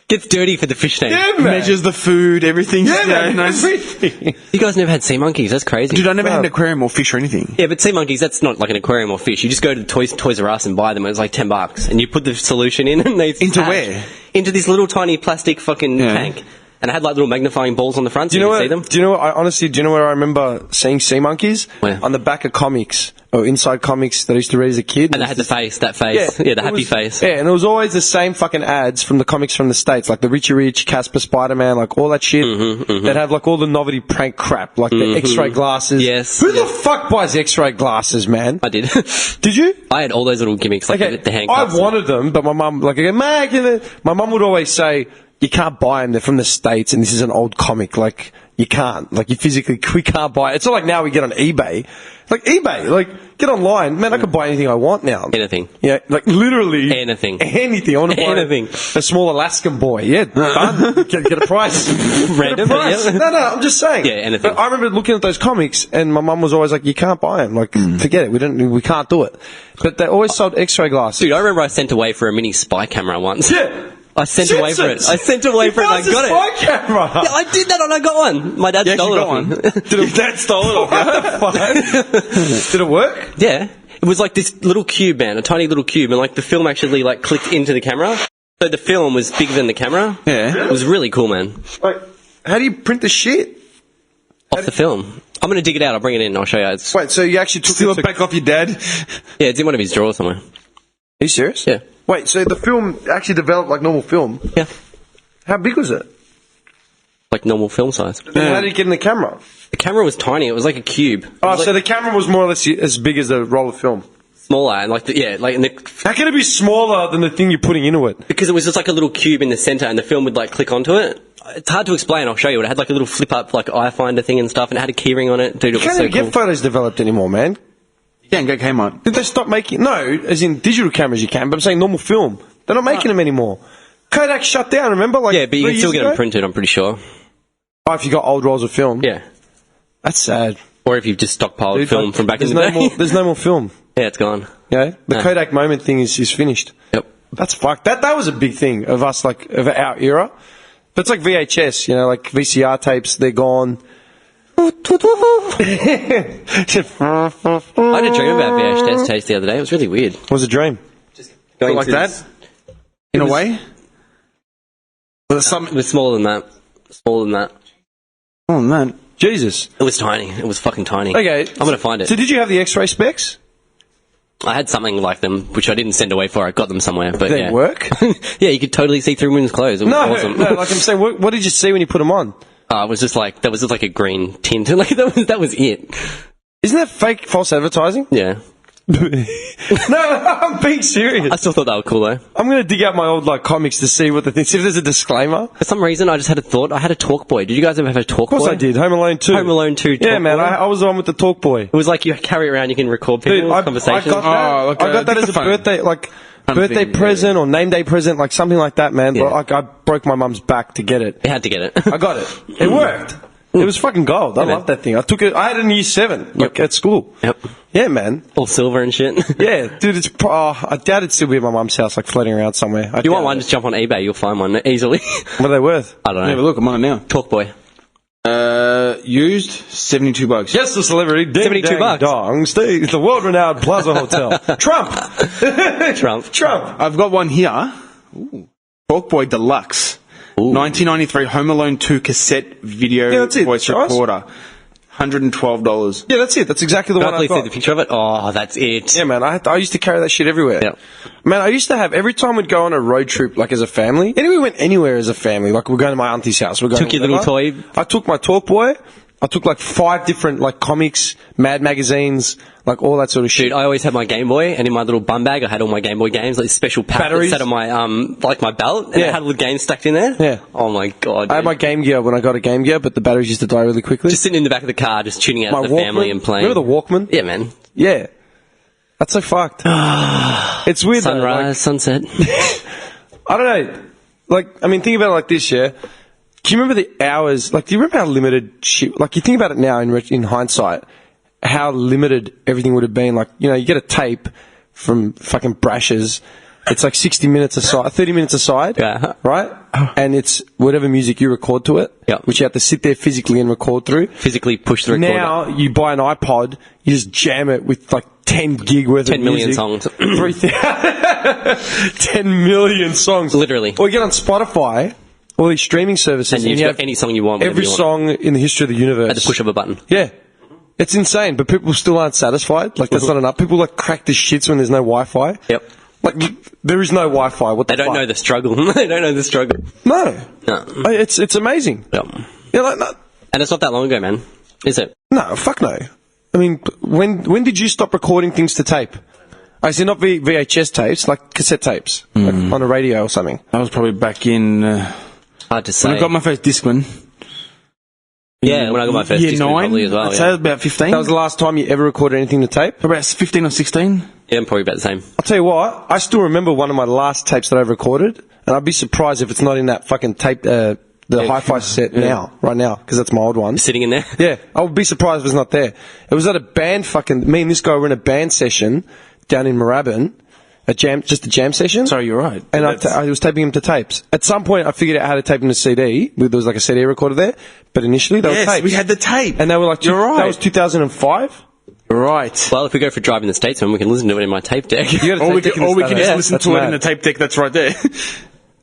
Gets dirty for the fish tank. Yeah, man. Measures the food, everything. Yeah, man. nice. Everything. You guys never had sea monkeys. That's crazy. Dude, I never No. had an aquarium or fish or anything. Yeah, but sea monkeys, that's not like an aquarium or fish. You just go to Toys R Us and buy them. It's like $10. And you put the solution in and they Into hatch. where? Into this little tiny plastic fucking Yeah. tank. And it had like little magnifying balls on the front so Do you know could what? see them. Do you know what? Do you know where I remember seeing sea monkeys? Where? On the back of comics or inside comics that I used to read as a kid. And they had the face, that face. Yeah, the it happy was- face. Yeah, and it was always the same fucking ads from the comics from the States, like the Richie Rich, Casper, Spider-Man, like all that shit. They'd have like all the novelty prank crap, like the X-ray glasses. Yes, Who the yes. fuck buys X-ray glasses, man? I did. Did you? I had all those little gimmicks, like Okay, the I handcuffs. wanted them, but my mum, like, I go, "Ma, can I-" my mum would always say, "You can't buy them. They're from the States, and this is an old comic. Like, you can't. Like, we can't buy it." It's not like now we get on eBay. Like, eBay, like, get online. Man, I can buy anything I want now. Anything. Yeah, like, literally. Anything. Anything. I want to buy Anything. a small Alaskan boy. Yeah, done. get a price. Random, Get a price. yeah. No, I'm just saying. Yeah, anything. But I remember looking at those comics, and my mum was always like, "You can't buy them. Like, forget it. We can't do it." But they always sold X-ray glasses. Dude, I remember I sent away for a mini spy camera once. Yeah. I sent away for it. I sent away for it and I got it. Spy camera. Yeah, I did that and I got one. My dad You stole actually it got off one? me. Did Dad stole it off you? What the fuck? Did it work? Yeah. It was like this little cube, man, a tiny little cube, and like the film actually like clicked into the camera. So the film was bigger than the camera. Yeah. It was really cool, man. Wait, how do you print the shit? Off the film. I'm going to dig it out. I'll bring it in. I'll show you. It's, Wait, so you actually took Steal it it back off your dad. yeah, it's in one of his drawers somewhere. Are you serious? Yeah. Wait, so the film actually developed like normal film? Yeah. How big was it? Like normal film size. Then how did you get in the camera? The camera was tiny. It was like a cube. It Oh, was so like the camera was more or less as big as the roll of film. smaller and like and How can it be smaller than the thing you're putting into it? because it was just like a little cube in the center, and the film would like click onto it. It's hard to explain. I'll show you. It had like a little flip up like eye finder thing and stuff, and it had a keyring on it. Dude, it You was can't so even get cool. photos developed anymore, man. Yeah, and go Kmart. Did they stop making... No, as in digital cameras you can, but I'm saying normal film. They're not making them anymore. Kodak shut down, remember? Like Yeah, but you 3 can still years get them ago? printed. I'm pretty sure. Oh, if you got old rolls of film. Yeah, That's sad. or if you've just stockpiled Dude, film from back in there's the no day. more, there's no more film. Yeah, it's gone. Yeah, the No. Kodak moment thing is finished. Yep. That's fucked. That was a big thing of us, like, of our era. But it's like VHS, you know, like VCR tapes, they're gone. I had a dream about VHS tapes the other day. It was really weird. Was a dream. Going Like to that? this- In a way? Was it It something? was smaller than that. Smaller than that. Oh, man. Jesus. It was tiny. It was fucking tiny. Okay. I'm gonna find it. So did you have the X-ray specs? I had something like them, which I didn't send away for. I got them somewhere, but Did they yeah. work? Yeah, you could totally see through women's clothes. It was No, awesome. no, like I'm saying, what did you see when you put them on? It was just like that was just like a green tint. Like that was it. Isn't that fake false advertising? Yeah. No, I'm being serious. I still thought they were cool though. I'm going to dig out my old like comics to see what the thing. See if there's a disclaimer. For some reason, I just had a thought. I had a talk boy. Did you guys ever have a talk boy? Of course I did. Home Alone 2. Home Alone 2 Yeah, talk man. boy. I was the one with the talk boy. It was like you carry it around. You can record people's Dude, I conversations. got that. Oh, like I got a that as a dictaphone. birthday, like Kind of birthday thing, present or name day present, like something like that, man. Yeah. But like I broke my mum's back to get it. You had to get it. I got it. It worked. It was fucking gold. I Yeah, love that thing. I took it. I had it in year 7, like at school. Yep. Yeah, man. All silver and shit. Yeah, dude. I doubt it'd still be at my mum's house, like floating around somewhere. If you want one, just jump on eBay. You'll find one easily. What are they worth? I don't know. Have a look, I'm on it now. Talk boy. Used, $72. Yes, the celebrity. Ding, 72 dang, bucks. Dong, stay at the world-renowned Plaza Hotel. Trump. Trump. I've got one here. Talkboy Deluxe. 1993 Home Alone 2 cassette video Yeah, that's it. voice Show us. recorder. $112. Yeah, that's it. That's exactly the Can one I I please see got. the picture of it? Oh, that's it. Yeah, man. I used to carry that shit everywhere. Yeah. Man, I used to have, every time we'd go on a road trip, like as a family, and we went anywhere as a family, like we're going to my auntie's house. We're going Took to your little whatever. toy. I took my talk boy. I took like 5 different like comics, Mad magazines, like all that sort of shit. Dude, I always had my Game Boy, and in my little bum bag, I had all my Game Boy games, like this special pack Batteries. that sat on my like my belt, and Yeah. it had all the games stacked in there. Yeah. Oh my god. I had dude. my Game Gear when I got a Game Gear, but the batteries used to die really quickly. just sitting in the back of the car, just tuning out my the Walkman. family and playing. Remember the Walkman? Yeah, man. Yeah. That's so fucked. It's weird though, Sunrise, like- sunset. I don't know. Like, I mean, think about it like this, yeah? Do you remember the hours? Like, do you remember how limited shit? Like, you think about it now in hindsight, how limited everything would have been. Like, you know, you get a tape from fucking Brash's. It's like 60 minutes aside, 30 minutes aside. Yeah. Right? And it's whatever music you record to it. Yeah. Which you have to sit there physically and record through. Physically push the recorder. Now, you buy an iPod, you just jam it with like 10 gig worth 10 of million music. songs. 10 million songs. Literally. Or you get on Spotify, all these streaming services, And you've you got have any song you want. whenever every you want. song in the history of the universe. At the push of a button. Yeah. It's insane, but people still aren't satisfied. Like, that's not enough. People, like, crack the shits when there's no Wi-Fi. Yep. Like, there is no Wi-Fi. What the They don't fuck? know the struggle. They don't know the struggle. No. No. It's amazing. Yep. Yeah, like, no, And it's not that long ago, man. Is it? no, fuck no. I mean, when did you stop recording things to tape? I see, not VHS tapes, like cassette tapes, like on a radio or something. That was probably back in... Hard to say. when I got my first Discman. Yeah, when I got my first Year Discman 9, probably as well. I'd say it Yeah. was about 15. That was the last time you ever recorded anything to tape? about 15 or 16. Yeah, I'm probably about the same. I'll tell you what, I still remember one of my last tapes that I've recorded, and I'd be surprised if it's not in that fucking tape, the hi-fi set right now, because that's my old one. Sitting in there. Yeah, I would be surprised if it's not there. It was at a band me and this guy were in a band session down in Moorabbin, just a jam session. Sorry, you're right. And I was taping him to tapes. At some point, I figured out how to tape him to CD. There was like a CD recorder there, but initially they were Yes, tapes. we had the tape. And they were like, You're right. That was 2005. Right. Well, if we go for Driving the Statesman, we can listen to it in my tape deck. You got a Or we tape can, deck in the or we can Stato. just Yeah, listen that's to it mad. in the tape deck that's right there.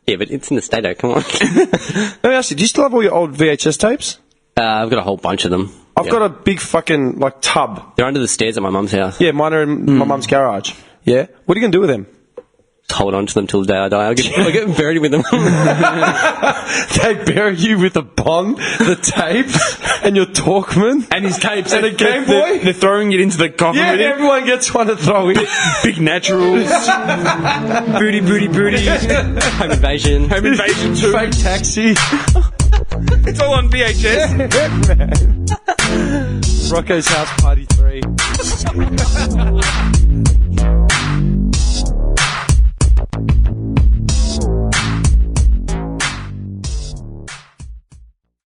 Yeah, but it's in the Stato, come on. Let me ask you, do you still have all your old VHS tapes? I've got a whole bunch of them. I've got a big fucking, like, tub. They're under the stairs at my mum's house. Yeah, mine are in my mum's garage. Yeah? What are you going to do with them? Just hold on to them till the day I die. I'll get buried with them. They bury you with a bong, the tapes, and your Talkman. And his tapes. And a Game Boy? They're throwing it into the coffin Yeah, with him. everyone gets one to throw in. Big naturals. Booty, booty, booty. Home Invasion. Home Invasion 2. Fake taxi. It's all on VHS. Rocco's House Party 3.